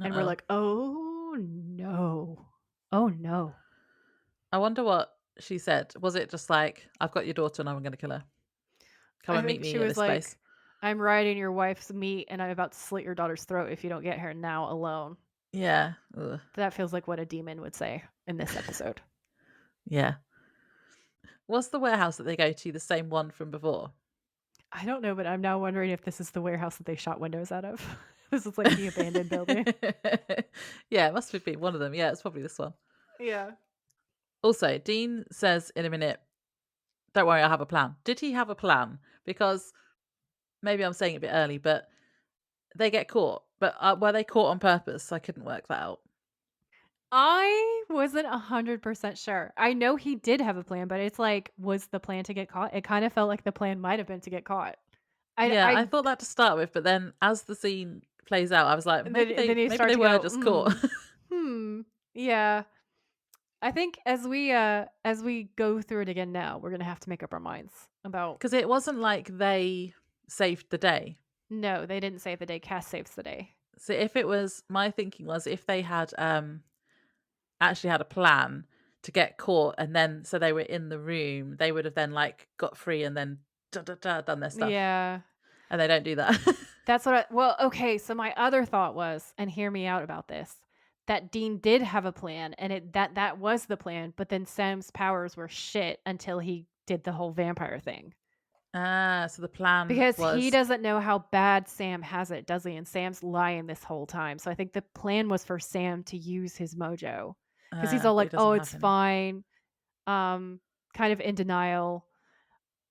S1: And we're
S2: Uh-oh.
S1: like, "Oh no. Oh no."
S2: I wonder what she said. Was it just like, "I've got your daughter and I'm going to kill her. Come
S1: I
S2: and meet
S1: think she
S2: me at
S1: was
S2: this place."
S1: like, "I'm riding your wife's meat and I'm about to slit your daughter's throat if you don't get her now alone."
S2: Yeah. Ugh.
S1: That feels like what a demon would say in this episode.
S2: Yeah. Was the warehouse that they go to the same one from before?
S1: I don't know, but I'm now wondering if this is the warehouse that they shot windows out of. This is like the abandoned building.
S2: Yeah, it must have been one of them. Yeah, it's probably this one.
S1: Yeah.
S2: Also, Dean says in a minute, "Don't worry, I have a plan." Did he have a plan? Because maybe I'm saying it a bit early, but they get caught. But were they caught on purpose? I couldn't work that out.
S1: I wasn't 100% sure. I know he did have a plan, but it's like, was the plan to get caught? It kind of felt like the plan might have been to get caught. I,
S2: Yeah, I
S1: I,
S2: thought that to start with, but then as the scene plays out, I was like,
S1: then you
S2: maybe
S1: start
S2: they
S1: to
S2: were
S1: go,
S2: just caught.
S1: yeah. I think as we go through it again now, we're gonna have to make up our minds about.
S2: Because it wasn't like they saved the day.
S1: No, they didn't save the day. Cass saves the day.
S2: So if it was, my thinking was, if they had actually had a plan to get caught, and then so they were in the room, they would have then like got free and then done their stuff,
S1: Yeah.
S2: and they don't do that.
S1: That's what well, okay, so my other thought was, and hear me out about this, that Dean did have a plan and that was the plan, but then Sam's powers were shit until he did the whole vampire thing.
S2: So the plan
S1: Because he
S2: was,
S1: doesn't know how bad Sam has it, does he? And Sam's lying this whole time. So I think the plan was for Sam to use his mojo. Because he's all
S2: but he
S1: like,
S2: doesn't
S1: "Oh,
S2: have
S1: it's
S2: any.
S1: fine." Kind of in denial.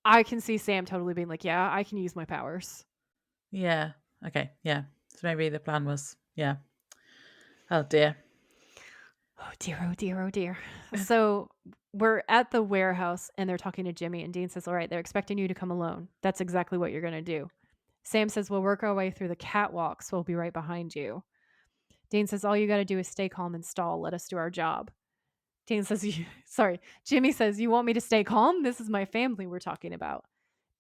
S1: I can see Sam totally being like, "Yeah, I can use my powers."
S2: Yeah. Okay. Yeah. So maybe the plan was, yeah. Oh dear.
S1: Oh dear, oh dear, oh dear. So we're at the warehouse and they're talking to Jimmy, and Dean says, "All right, they're expecting you to come alone. That's exactly what you're going to do." Sam says, "We'll work our way through the catwalks. We'll be right behind you." Dean says, "All you got to do is stay calm and stall. Let us do our job." Dean says, sorry, Jimmy says, you want me to stay calm? This is my family we're talking about.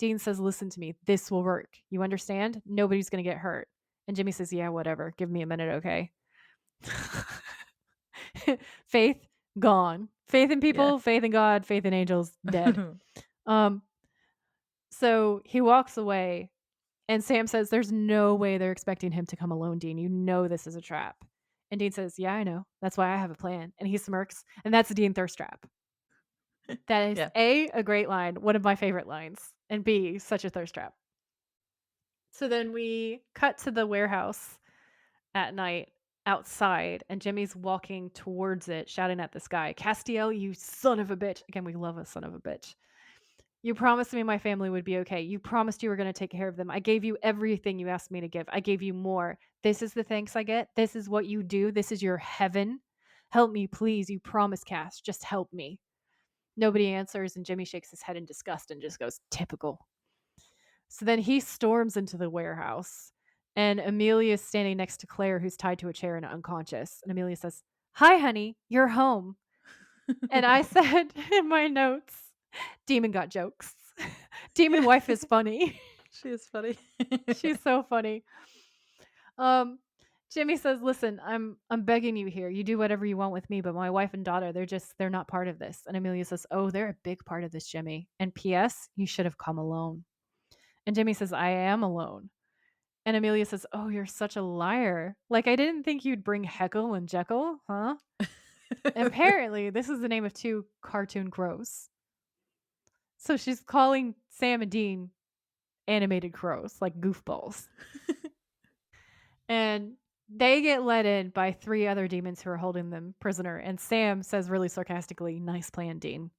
S1: Dean says, listen to me. This will work. You understand? Nobody's going to get hurt. And Jimmy says, yeah, whatever. Give me a minute, okay? Faith, gone. Faith in
S2: Yeah.
S1: people, faith in God, faith in angels, dead. Um, so he walks away, and Sam says, there's no way they're expecting him to come alone, Dean. You know this is a trap. And Dean says, yeah, I know. That's why I have a plan. And he smirks, and that's a Dean thirst trap. That is
S2: Yeah.
S1: A great line, one of my favorite lines, and B, such a thirst trap. So then we cut to the warehouse at night outside, and Jimmy's walking towards it, shouting at this guy, Castiel, you son of a bitch. Again, we love a son of a bitch. You promised me my family would be okay. You promised you were going to take care of them. I gave you everything you asked me to give. I gave you more. This is the thanks I get. This is what you do. This is your heaven. Help me, please. You promised, Cass. Just help me. Nobody answers, and Jimmy shakes his head in disgust and just goes, typical. So then he storms into the warehouse, and Amelia is standing next to Claire, who's tied to a chair and unconscious. And Amelia says, hi, honey, you're home. And I said in my notes, Demon got jokes. Demon wife is funny.
S2: She is funny.
S1: She's so funny. Um, Jimmy says, listen, I'm begging you here. You do whatever you want with me, but my wife and daughter, they're not part of this. And Amelia says, oh, they're a big part of this, Jimmy. And P.S., you should have come alone. And Jimmy says, I am alone. And Amelia says, oh, you're such a liar. Like, I didn't think you'd bring Heckle and Jekyll, huh? Apparently, this is the name of two cartoon crows. So she's calling Sam and Dean animated crows, like goofballs. And they get let in by 3 other demons who are holding them prisoner. And Sam says really sarcastically, nice plan, Dean.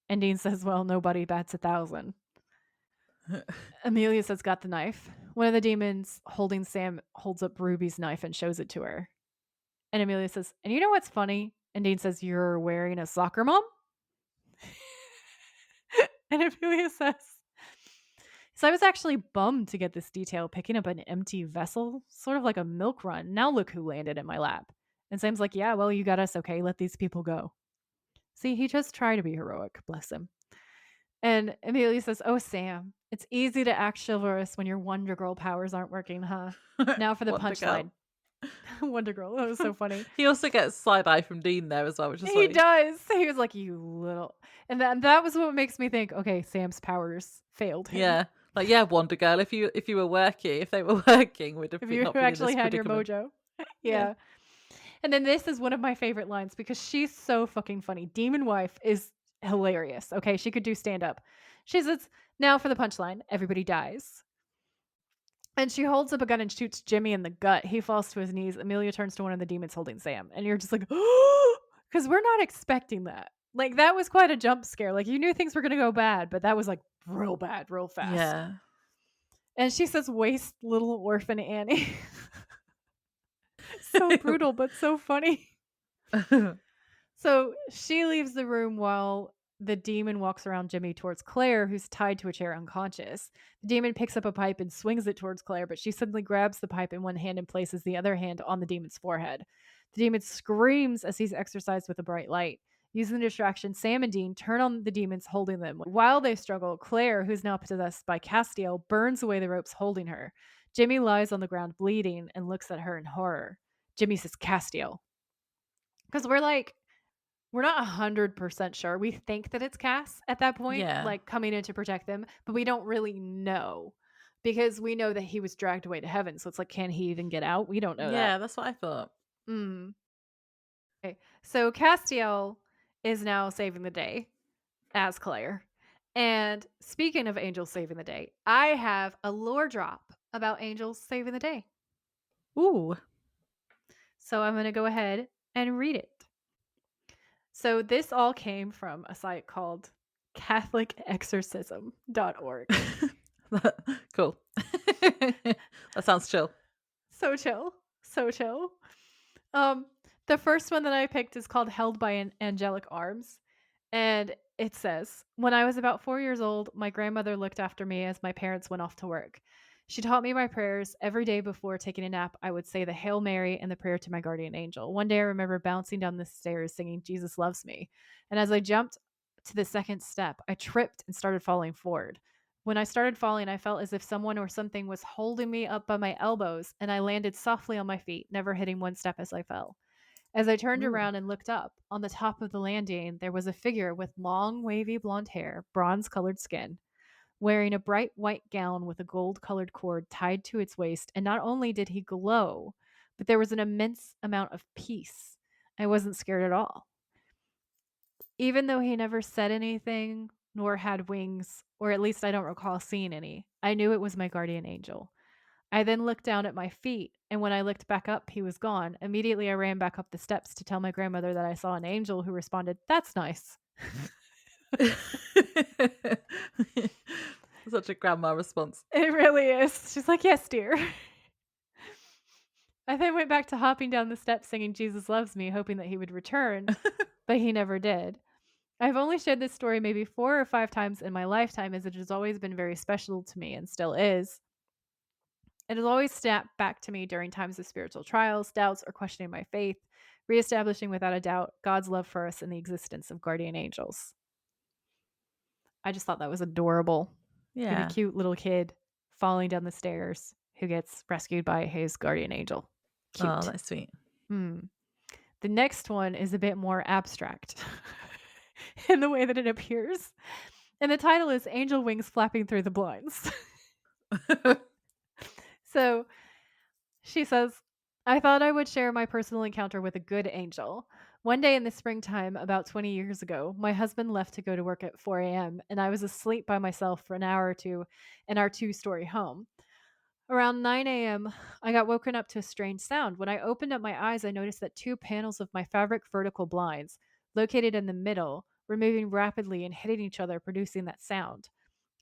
S1: And Dean says, well, nobody bats 1,000. Amelia says, got the knife. One of the demons holding Sam holds up Ruby's knife and shows it to her. And Amelia says, and you know what's funny? And Dean says, you're wearing a soccer mom? And Amelia says, so I was actually bummed to get this detail picking up an empty vessel, sort of like a milk run. Now look who landed in my lap. And Sam's like, yeah, well, you got us, okay? Let these people go. See, he just tried to be heroic, bless him. And Amelia says, oh, Sam, it's easy to act chivalrous when your Wonder Girl powers aren't working, huh? Now for the
S2: Wonder
S1: punchline.
S2: Girl.
S1: Wonder Girl, that was so funny.
S2: He also gets side eye from Dean there as well, which is
S1: He
S2: funny.
S1: does. He was like, you little. And that was what makes me think, okay, Sam's powers failed him.
S2: Yeah. Like, yeah, Wonder Girl, if you were working, if they were working, would have
S1: If
S2: been
S1: you
S2: not been in
S1: actually
S2: this
S1: had your
S2: predicament.
S1: mojo.
S2: Yeah.
S1: Yeah. And then this is one of my favorite lines because she's so fucking funny. Demon Wife is hilarious. Okay, she could do stand up. She says, now for the punchline, everybody dies. And she holds up a gun and shoots Jimmy in the gut. He falls to his knees. Amelia turns to one of the demons holding Sam. And you're just like, oh, because we're not expecting that. Like, that was quite a jump scare. Like, you knew things were going to go bad, but that was like real bad, real fast.
S2: Yeah.
S1: And she says, waste little orphan Annie. So brutal, but so funny. So she leaves the room while the demon walks around Jimmy towards Claire, who's tied to a chair unconscious. The demon picks up a pipe and swings it towards Claire, but she suddenly grabs the pipe in one hand and places the other hand on the demon's forehead. The demon screams as he's exorcised with a bright light. Using the distraction, Sam and Dean turn on the demons holding them. While they struggle, Claire, who's now possessed by Castiel, burns away the ropes holding her. Jimmy lies on the ground bleeding and looks at her in horror. Jimmy says, Castiel. Because we're not 100% sure. We think that it's Cass at that point,
S2: Yeah.
S1: like coming in to protect them, but we don't really know because we know that he was dragged away to heaven. So it's like, can he even get out? We don't know
S2: Yeah,
S1: that.
S2: that's what I thought.
S1: Okay. So Castiel is now saving the day as Claire. And speaking of angels saving the day, I have a lore drop about angels saving the day.
S2: Ooh.
S1: So I'm going to go ahead and read it. So this all came from a site called CatholicExorcism.org.
S2: Cool. That sounds chill.
S1: So chill. So chill. The first one that I picked is called Held by an Angelic Arms. And it says, when I was about 4 years old, my grandmother looked after me as my parents went off to work. She taught me my prayers every day before taking a nap. I would say the Hail Mary and the prayer to my guardian angel. One day I remember bouncing down the stairs singing Jesus Loves Me. And as I jumped to the second step, I tripped and started falling forward. When I started falling, I felt as if someone or something was holding me up by my elbows, and I landed softly on my feet, never hitting one step as I fell. As I turned
S2: Ooh.
S1: around and looked up, on the top of the landing, there was a figure with long, wavy blonde hair, bronze colored skin, wearing a bright white gown with a gold colored cord tied to its waist. And not only did he glow, but there was an immense amount of peace. I wasn't scared at all. Even though he never said anything nor had wings, or at least I don't recall seeing any, I knew it was my guardian angel. I then looked down at my feet, and when I looked back up, he was gone. Immediately, I ran back up the steps to tell my grandmother that I saw an angel, who responded, "That's nice."
S2: Such a grandma response.
S1: It really is. She's like, "Yes, dear." I then went back to hopping down the steps singing Jesus Loves Me, hoping that he would return, but he never did. I've only shared this story maybe 4 or 5 times in my lifetime, as it has always been very special to me and still is. It has always snapped back to me during times of spiritual trials, doubts, or questioning my faith, reestablishing without a doubt God's love for us and the existence of guardian angels. I just thought that was adorable. Like a
S2: Yeah.
S1: cute little kid falling down the stairs who gets rescued by his guardian angel.
S2: Oh,
S1: Cute.
S2: that's sweet.
S1: Hmm. The next one is a bit more abstract in the way that it appears. And the title is Angel Wings Flapping Through the Blinds. So she says, I thought I would share my personal encounter with a good angel. One day in the springtime, about 20 years ago, my husband left to go to work at 4 a.m., and I was asleep by myself for an hour or two in our 2-story home. Around 9 a.m., I got woken up to a strange sound. When I opened up my eyes, I noticed that 2 panels of my fabric vertical blinds, located in the middle, were moving rapidly and hitting each other, producing that sound.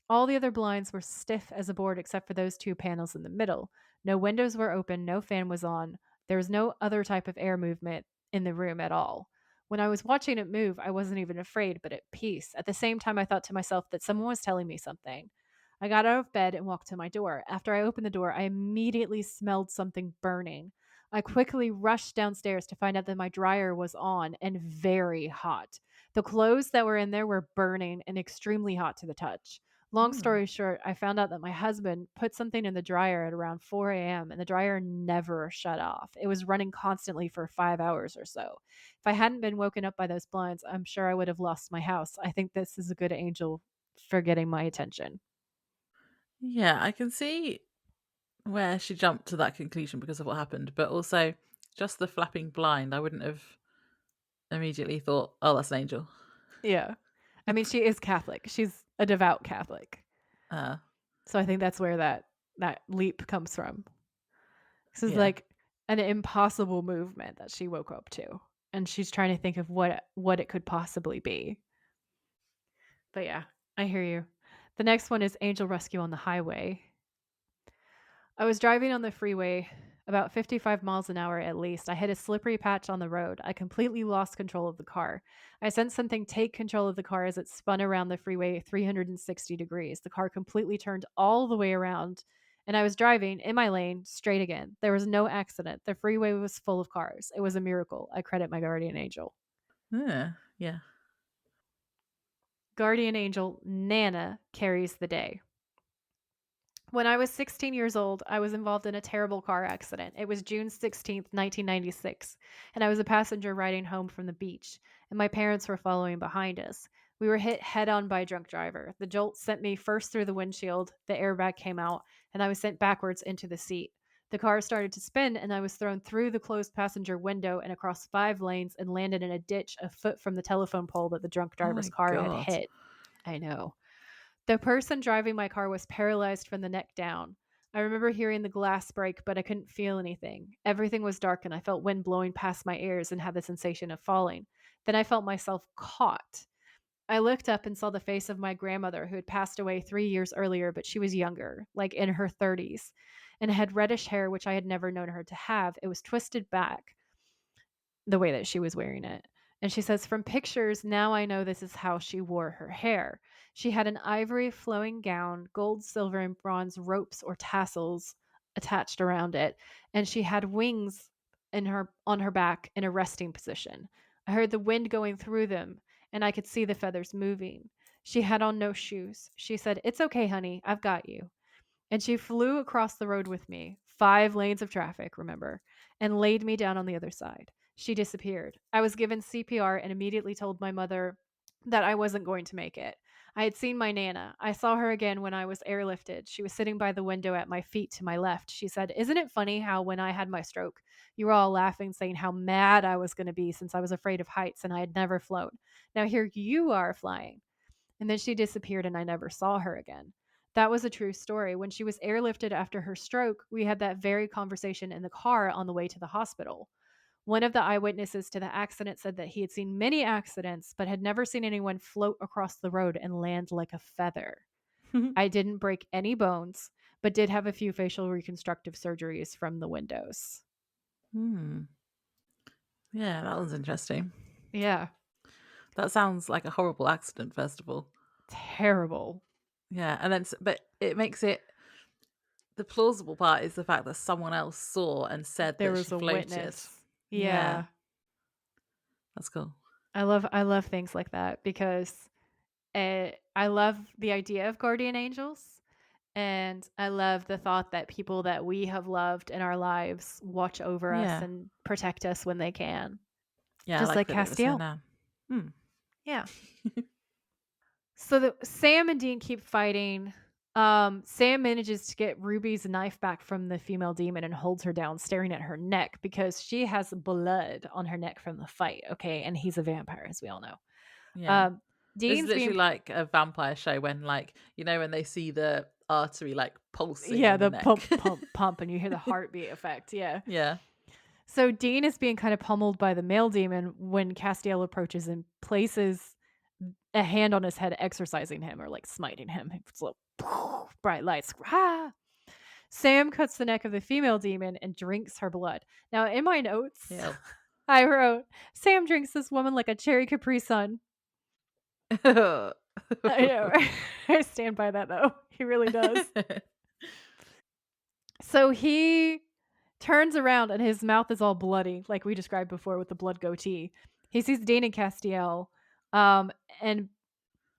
S1: All the other blinds were stiff as a board except for those 2 panels in the middle. No windows were open, no fan was on. There was no other type of air movement in the room at all. When I was watching it move, I wasn't even afraid, but at peace. At the same time, I thought to myself that someone was telling me something. I got out of bed and walked to my door. After I opened the door, I immediately smelled something burning. I quickly rushed downstairs to find out that my dryer was on and very hot. The clothes that were in there were burning and extremely hot to the touch. Long
S2: Mm.
S1: story short, I found out that my husband put something in the dryer at around 4 a.m. and the dryer never shut off. It was running constantly for 5 hours or so. If I hadn't been woken up by those blinds, I'm sure I would have lost my house. I think this is a good angel for getting my attention.
S2: Yeah, I can see where she jumped to that conclusion because of what happened, but also just the flapping blind, I wouldn't have immediately thought, "Oh, that's an angel."
S1: Yeah. I mean, she is Catholic. She's a devout Catholic.
S2: Uh,
S1: So I think that's where that leap comes from. This is
S2: yeah.
S1: like an impossible movement that she woke up to, and she's trying to think of what it could possibly be. But yeah, I hear you. The next one is angel rescue on the highway. I was driving on the freeway about 55 miles an hour at least. I hit a slippery patch on the road. I completely lost control of the car. I sensed something take control of the car as it spun around the freeway 360 degrees. The car completely turned all the way around, and I was driving in my lane straight again. There was no accident. The freeway was full of cars. It was a miracle. I credit my guardian angel.
S2: Yeah.
S1: Guardian angel Nana carries the day. When I was 16 years old, I was involved in a terrible car accident. It was June 16th, 1996, and I was a passenger riding home from the beach, and my parents were following behind us. We were hit head on by a drunk driver. The jolt sent me first through the windshield, the airbag came out, and I was sent backwards into the seat. The car started to spin, and I was thrown through the closed passenger window and across 5 lanes and landed in a ditch a foot from the telephone pole that the drunk
S2: Oh
S1: driver's
S2: my
S1: car had
S2: god.
S1: hit. I know. The person driving my car was paralyzed from the neck down. I remember hearing the glass break, but I couldn't feel anything. Everything was dark, and I felt wind blowing past my ears and had the sensation of falling. Then I felt myself caught. I looked up and saw the face of my grandmother, who had passed away 3 years earlier, but she was younger, like in her 30s, and had reddish hair, which I had never known her to have. It was twisted back the way that she was wearing it. And she says, from pictures, now I know this is how she wore her hair. She had an ivory flowing gown, gold, silver, and bronze ropes or tassels attached around it, and she had wings in her on her back in a resting position. I heard the wind going through them, and I could see the feathers moving. She had on no shoes. She said, "It's okay, honey. I've got you." And she flew across the road with me, 5 lanes of traffic, remember, and laid me down on the other side. She disappeared. I was given CPR and immediately told my mother that I wasn't going to make it. I had seen my Nana. I saw her again when I was airlifted. She was sitting by the window at my feet to my left. She said, "Isn't it funny how when I had my stroke, you were all laughing, saying how mad I was going to be since I was afraid of heights and I had never flown. Now here you are flying." And then she disappeared and I never saw her again. That was a true story. When she was airlifted after her stroke, we had that very conversation in the car on the way to the hospital. One of the eyewitnesses to the accident said that he had seen many accidents, but had never seen anyone float across the road and land like a feather. I didn't break any bones, but did have a few facial reconstructive surgeries from the windows.
S2: Hmm. Yeah, that was interesting.
S1: Yeah,
S2: That sounds like a horrible accident, first of all.
S1: terrible.
S2: Yeah, and then but it makes it the plausible part is the fact that someone else saw and said
S1: There
S2: that
S1: was
S2: she
S1: a
S2: floated.
S1: witness.
S2: Yeah,
S1: Yeah.
S2: that's cool.
S1: I love things like that because I love the idea of guardian angels, and I love the thought that people that we have loved in our lives watch over us
S2: Yeah.
S1: and protect us when they can,
S2: Yeah, I
S1: just
S2: like
S1: like
S2: the way that was saying
S1: Castiel.
S2: now. Hmm.
S1: Yeah. So Sam and Dean keep fighting. Sam manages to get Ruby's knife back from the female demon and holds her down, staring at her neck because she has blood on her neck from the fight. Okay, and he's a vampire, as we all know.
S2: Yeah.
S1: Um,
S2: This is
S1: Dean's
S2: literally
S1: being
S2: like a vampire show when, like, when they see the artery like pulsing
S1: yeah,
S2: in the
S1: the
S2: neck.
S1: pump, pump, pump, and you hear the heartbeat effect. Yeah.
S2: Yeah.
S1: So Dean is being kind of pummeled by the male demon when Castiel approaches and places a hand on his head, exorcising him or like smiting him. It's like bright lights. Ah! Sam cuts the neck of the female demon and drinks her blood. Now, in my notes,
S2: Yeah.
S1: I wrote, Sam drinks this woman like a cherry Capri Sun. I know. I stand by that though. He really does. So he turns around and his mouth is all bloody, like we described before with the blood goatee. He sees Dean and Castiel, and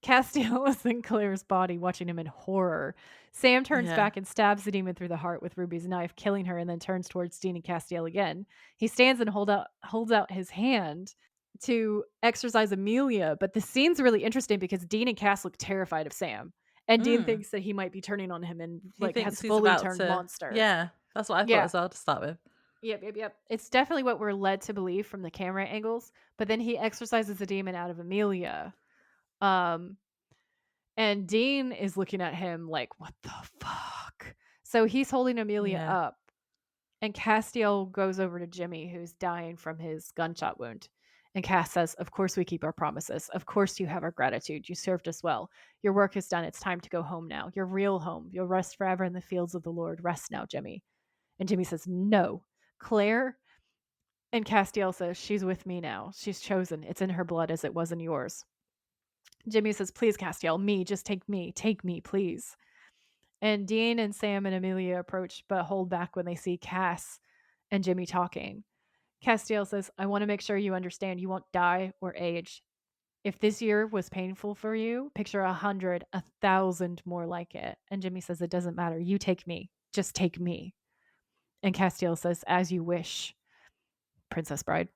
S1: Castiel is in Claire's body, watching him in horror. Sam turns
S2: Yeah.
S1: back and stabs the demon through the heart with Ruby's knife, killing her, and then turns towards Dean and Castiel again. He stands and holds out his hand to exorcise Amelia, but the scene's really interesting because Dean and Cass look terrified of Sam. And Dean
S2: Mm.
S1: thinks that he might be turning on him and
S2: He
S1: like has
S2: thinks he's
S1: fully
S2: about
S1: turned
S2: to.
S1: monster.
S2: Yeah, that's what I thought
S1: Yeah.
S2: as well to start with.
S1: Yep. It's definitely what we're led to believe from the camera angles. But then he exorcises the demon out of Amelia. Um, and Dean is looking at him like, what the fuck? So he's holding Amelia
S2: Yeah.
S1: up. And Castiel goes over to Jimmy, who's dying from his gunshot wound. And Cass says, "Of course we keep our promises. Of course you have our gratitude. You served us well. Your work is done. It's time to go home now. Your real home. You'll rest forever in the fields of the Lord. Rest now, Jimmy." And Jimmy says, "No. Claire." And Castiel says, "She's with me now. She's chosen. It's in her blood as it was in yours." Jimmy says, "Please, Castiel, me. Just take me. Take me, please." And Dean and Sam and Amelia approach but hold back when they see Cass and Jimmy talking. Castiel says, "I want to make sure you understand you won't die or age. If this year was painful for you, picture 100, 1,000 more like it." And Jimmy says, "It doesn't matter. You take me. Just take me." And Castiel says, "As you wish, Princess Bride."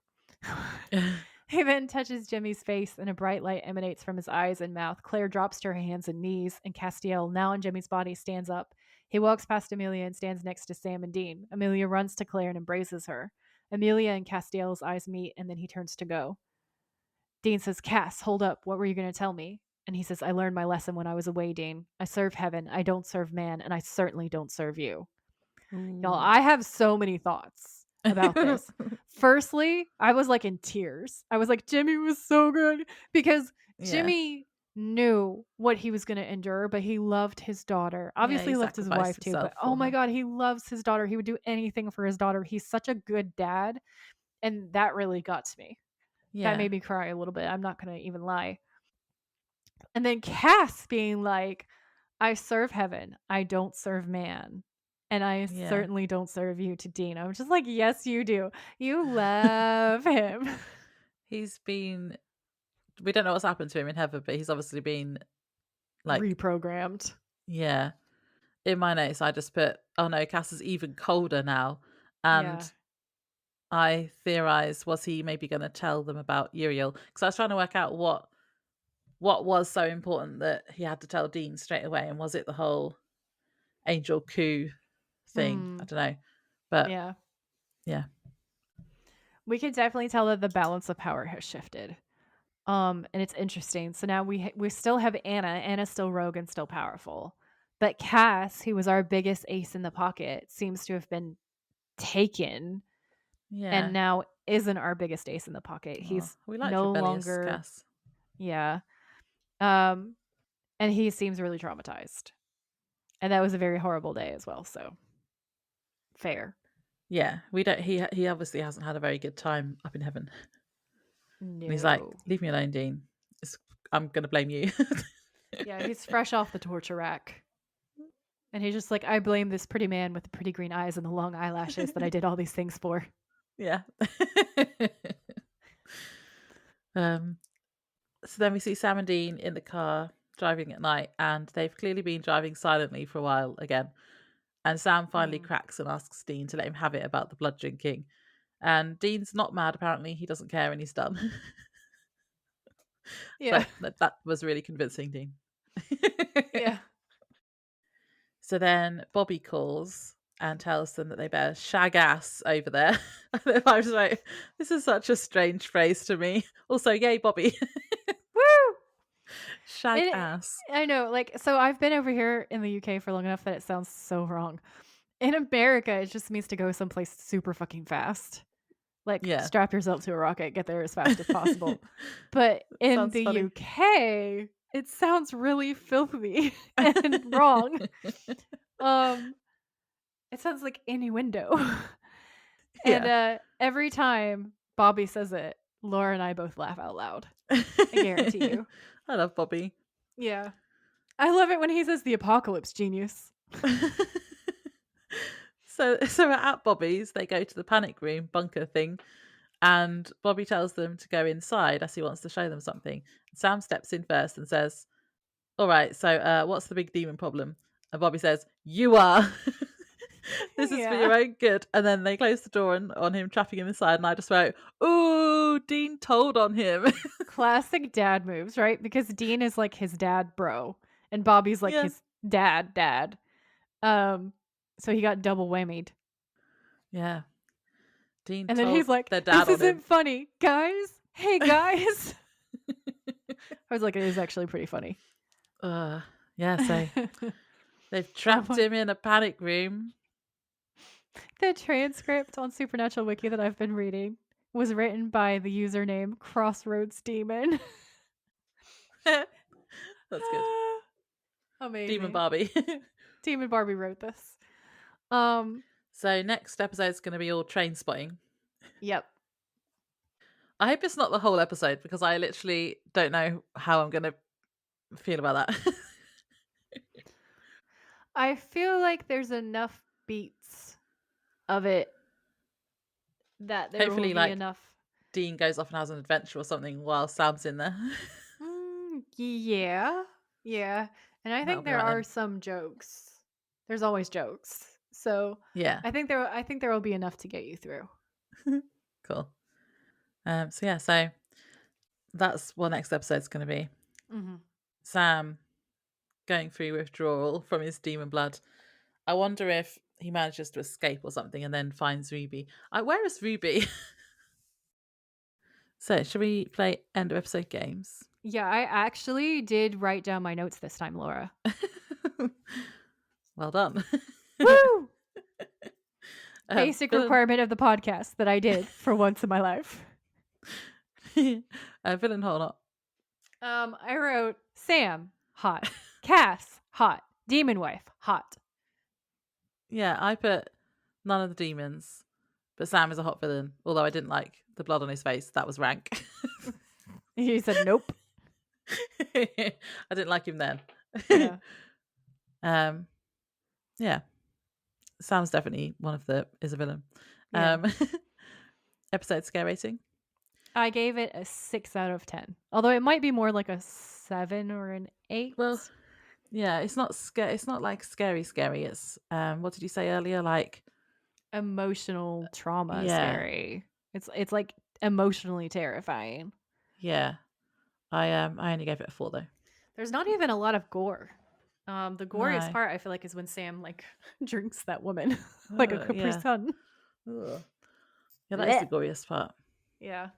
S1: He then touches Jimmy's face, and a bright light emanates from his eyes and mouth. Claire drops to her hands and knees, and Castiel, now on Jimmy's body, stands up. He walks past Amelia and stands next to Sam and Dean. Amelia runs to Claire and embraces her. Amelia and Castiel's eyes meet, and then he turns to go. Dean says, "Cass, hold up. What were you going to tell me?" And he says, "I learned my lesson when I was away, Dean. I serve heaven. I don't serve man, and I certainly don't serve you." Y'all,
S2: Ooh.
S1: I have so many thoughts about this. Firstly, I was like in tears. I was like, Jimmy was so good because
S2: Yeah.
S1: Jimmy knew what he was going to endure, but he loved his daughter.
S2: Yeah,
S1: Obviously,
S2: he
S1: he loved his
S2: sacrificed
S1: wife too,
S2: himself
S1: but oh
S2: for
S1: my
S2: her.
S1: God, he loves his daughter. He would do anything for his daughter. He's such a good dad. And that really got to me. That
S2: Yeah.
S1: made me cry a little bit. I'm not gonna even lie. And then Cass being like, I serve heaven. I don't serve man. And I
S2: Yeah.
S1: certainly don't serve you to Dean. I'm just like, yes, you do. You love him.
S2: He's been, we don't know what's happened to him in heaven, but he's obviously been like,
S1: Reprogrammed.
S2: yeah. In my notes, I just put, oh no, Cass is even colder now.
S1: Yeah.
S2: And I theorize, was he maybe going to tell them about Uriel? Because I was trying to work out what was so important that he had to tell Dean straight away, and was it the whole angel coup thing? I
S1: Mm,
S2: don't know, but
S1: yeah.
S2: yeah,
S1: We can definitely tell that the balance of power has shifted. And it's interesting. So now we still have Anna. Anna's still rogue and still powerful. But Cass, who was our biggest ace in the pocket, seems to have been taken and
S2: yeah.
S1: now isn't our biggest ace in the pocket.
S2: Oh,
S1: He's
S2: we liked
S1: no
S2: rebellious
S1: longer,
S2: Cass.
S1: yeah. Um, and he seems really traumatized. And that was a very horrible day as well. So fair.
S2: Yeah, we don't. He obviously hasn't had a very good time up in heaven, and he's like,
S1: No.
S2: "Leave me alone, Dean. I'm gonna blame you."
S1: Yeah, he's fresh off the torture rack. And he's just like, I blame this pretty man with the pretty green eyes and the long eyelashes that I did all these things for.
S2: Yeah. um. So then we see Sam and Dean in the car driving at night, and they've clearly been driving silently for a while again. And Sam finally
S1: Mm.
S2: cracks and asks Dean to let him have it about the blood drinking. And Dean's not mad, apparently. He doesn't care, and he's done. So
S1: Yeah.
S2: that was really convincing, Dean.
S1: Yeah.
S2: So then Bobby calls and tells them that they better shag ass over there. And I was like, this is such a strange phrase to me. Also, yay, Bobby.
S1: Woo!
S2: Shag
S1: It,
S2: ass.
S1: I know, like, so I've been over here in the UK for long enough that it sounds so wrong. In America, it just means to go someplace super fucking fast. Like,
S2: Yeah.
S1: strap yourself to a rocket, get there as fast as possible. But in
S2: Sounds
S1: the
S2: funny.
S1: UK, it sounds really filthy and wrong. Um, it sounds like innuendo. And
S2: Yeah.
S1: every time Bobby says it, Laura and I both laugh out loud. I guarantee you.
S2: I love Bobby.
S1: Yeah. I love it when he says the apocalypse genius.
S2: So at Bobby's, they go to the panic room bunker thing, and Bobby tells them to go inside as he wants to show them something. Sam steps in first and says, "All right, so what's the big demon problem?" And Bobby says, "You are." This is for
S1: Yeah.
S2: your own good. And then they close the door on him, trapping him inside. And I just wrote, "Ooh, Dean told on him."
S1: Classic dad moves, right? Because Dean is like his dad bro and Bobby's like
S2: Yeah.
S1: his dad. Um so he got double whammied.
S2: Yeah. Dean
S1: And then
S2: told
S1: he's like,
S2: their
S1: "This
S2: dad on him.
S1: isn't funny, guys. Hey guys." I was like, it is actually pretty funny.
S2: Yeah, so they've
S1: Oh
S2: trapped
S1: my.
S2: him in a panic room.
S1: The transcript on Supernatural Wiki that I've been reading was written by the username Crossroads Demon.
S2: That's good. Demon
S1: Amazing.
S2: Barbie.
S1: Demon Barbie wrote this. Um,
S2: So next episode is going to be all train spotting.
S1: yep.
S2: I hope it's not the whole episode because I literally don't know how I'm going to feel about that.
S1: I feel like there's enough beats of it that there will
S2: Hopefully,
S1: be
S2: like,
S1: enough.
S2: Dean goes off and has an adventure or something while Sam's in there.
S1: Yeah. Yeah. And I
S2: That'll
S1: think
S2: be
S1: there
S2: right
S1: are
S2: then.
S1: some jokes. There's always jokes. So
S2: Yeah.
S1: I think there will be enough to get you through.
S2: Cool. So yeah, so that's what next episode's going to be.
S1: Mm-hmm.
S2: Sam going through withdrawal from his demon blood. I wonder if he manages to escape or something and then finds Ruby. Where is Ruby? So, should we play end of episode games?
S1: Yeah, I actually did write down my notes this time, Laura.
S2: Well done.
S1: Woo! Basic
S2: Villain,
S1: requirement of the podcast that I did for once in my life.
S2: villain hole not.
S1: I wrote Sam, hot. Cass, hot. Demon wife, hot.
S2: Yeah, I put none of the demons. But Sam is a hot villain, although I didn't like the blood on his face. That was rank.
S1: He said nope.
S2: I didn't like him then.
S1: Yeah.
S2: um, yeah, Sam's definitely is a villain.
S1: Yeah.
S2: Um, episode scare rating.
S1: I gave it a 6 out of 10. Although it might be more like a 7 or an 8.
S2: Well, yeah, it's not scary. It's not like scary. It's what did you say earlier? Like
S1: Emotional trauma
S2: yeah,
S1: scary. It's like emotionally terrifying.
S2: yeah. I only gave it a 4 though.
S1: There's not even a lot of gore. The goriest
S2: No.
S1: part I feel like is when Sam like drinks that woman like a Capri
S2: Yeah.
S1: Sun.
S2: Ugh. Yeah, that is the goriest part.
S1: Yeah.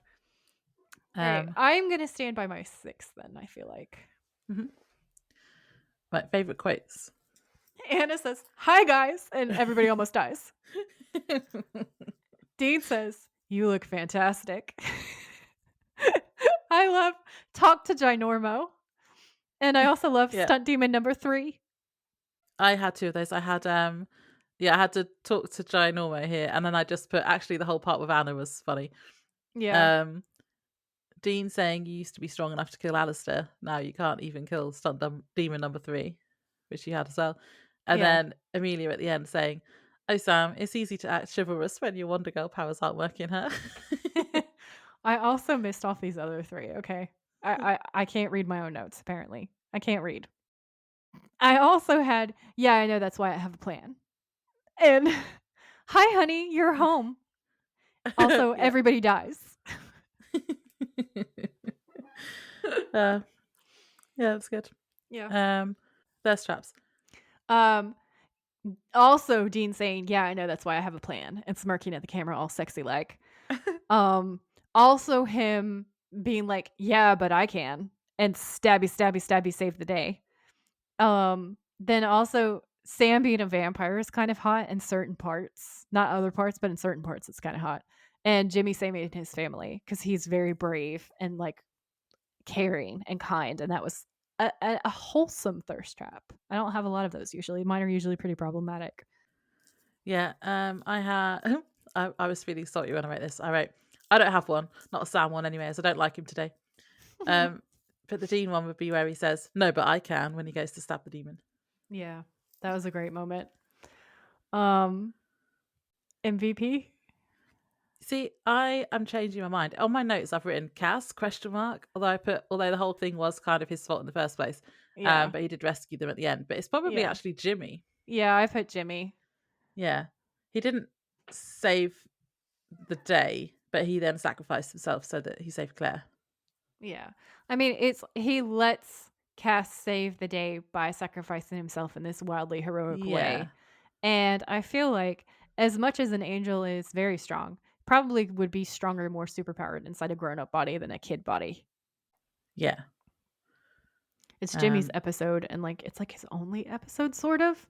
S1: All right, I'm gonna stand by my 6 then. I feel like
S2: Mhm. My favorite quotes.
S1: Anna says, "Hi guys," and everybody almost dies. Dean says, "You look fantastic." I love "Talk to Ginormo," and I also love
S2: Yeah.
S1: Stunt Demon number 3.
S2: I had 2 of those. I had I had to talk to Ginormo here, and then I just put actually the whole part with Anna was funny.
S1: Yeah,
S2: Dean saying you used to be strong enough to kill Alistair. Now you can't even kill Demon number 3, which you had as well. And
S1: yeah.
S2: then Amelia at the end saying, "Oh Sam, it's easy to act chivalrous when your Wonder Girl powers aren't working, huh?"
S1: I also missed off these other 3. Okay, I can't read my own notes. Apparently, I can't read. I also had, "Yeah, I know. That's why I have a plan." And "Hi, honey, you're home." Also,
S2: Yeah.
S1: everybody dies.
S2: Yeah, that's good.
S1: Yeah.
S2: Thirst traps.
S1: Um, Also, Dean saying, "Yeah, I know. That's why I have a plan," and smirking at the camera, all sexy like. Um, Also him being like, "Yeah, but I can," and stabby, stabby, stabby, save the day. Then also Sam being a vampire is kind of hot in certain parts, not other parts, but in certain parts it's kind of hot. And Jimmy saving his family because he's very brave and like caring and kind, and that was a wholesome thirst trap. I don't have a lot of those usually. Mine are usually pretty problematic.
S2: Yeah, I had. I was feeling salty when I wrote this. I wrote, I don't have one, not a Sam one anyway, as I don't like him today. Um, but the Dean one would be where he says, "No, but I can," when he goes to stab the demon.
S1: Yeah, that was a great moment. Um, MVP?
S2: See, I am changing my mind. On my notes, I've written Cass ? Although the whole thing was kind of his fault in the first place,
S1: Yeah.
S2: but he did rescue them at the end. But it's probably
S1: Yeah.
S2: actually Jimmy.
S1: Yeah, I put Jimmy.
S2: Yeah, he didn't save the day, but he then sacrificed himself so that he saved Claire.
S1: Yeah. I mean, he lets Cass save the day by sacrificing himself in this wildly heroic
S2: Yeah,
S1: way. And I feel like as much as an angel is very strong, probably would be stronger, more superpowered inside a grown-up body than a kid body.
S2: yeah.
S1: It's Jimmy's
S2: Um,
S1: episode and like it's like his only episode sort of.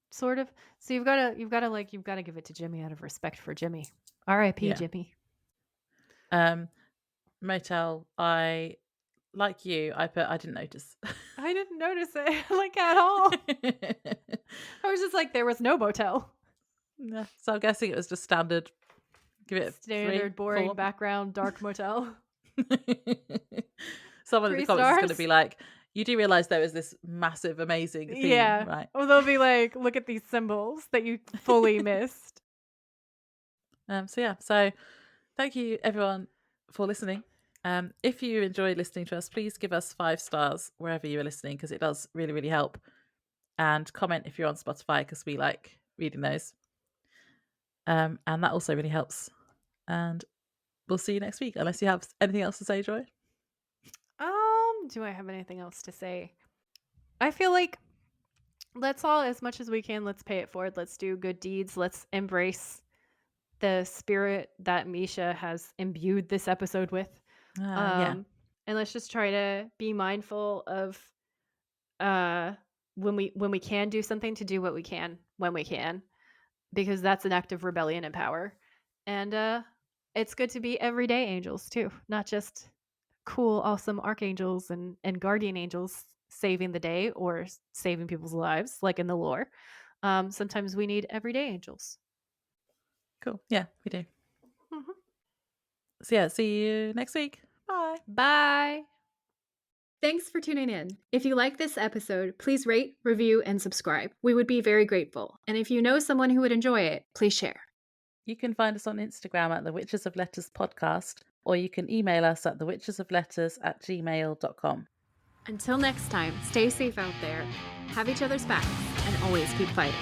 S1: Sort of. So you've got to give it to Jimmy out of respect for Jimmy. R.I.P.
S2: yeah.
S1: Jimmy.
S2: Motel. I like you. I didn't notice.
S1: I didn't notice it like at all. I was just like there was no motel.
S2: Yeah, so I'm guessing it was just standard. Give it
S1: Standard,
S2: 3,
S1: boring
S2: 4.
S1: background, dark motel.
S2: Someone in the
S1: 3
S2: comments is going to
S1: stars.
S2: be like, "You do realize there was this massive, amazing theme,
S1: Yeah.
S2: right?"
S1: Or they'll be like, look at these symbols that you fully missed.
S2: So yeah. So thank you everyone for listening. If you enjoy listening to us, please give us 5 stars wherever you are listening because it does really, really help. And comment if you're on Spotify because we like reading those. And that also really helps. And we'll see you next week, unless you have anything else to say, Joy.
S1: Do I have anything else to say? I feel like let's all, as much as we can, let's pay it forward. Let's do good deeds. Let's embrace the spirit that Misha has imbued this episode with.
S2: Yeah.
S1: And let's just try to be mindful of when we can do something, to do what we can when we can, because that's an act of rebellion and power. And it's good to be everyday angels too, not just cool, awesome archangels and guardian angels saving the day or saving people's lives, like in the lore. Sometimes we need everyday angels.
S2: Cool. Yeah, we do.
S1: Mhm.
S2: So yeah, see you next week. Bye.
S1: Bye.
S3: Thanks for tuning in. If you like this episode, please rate, review, and subscribe. We would be very grateful. And if you know someone who would enjoy it, please share.
S2: You can find us on Instagram at the Witches of Letters podcast, or you can email us at thewitchesofletters@gmail.com.
S3: Until next time, stay safe out there, have each other's backs, and always keep fighting.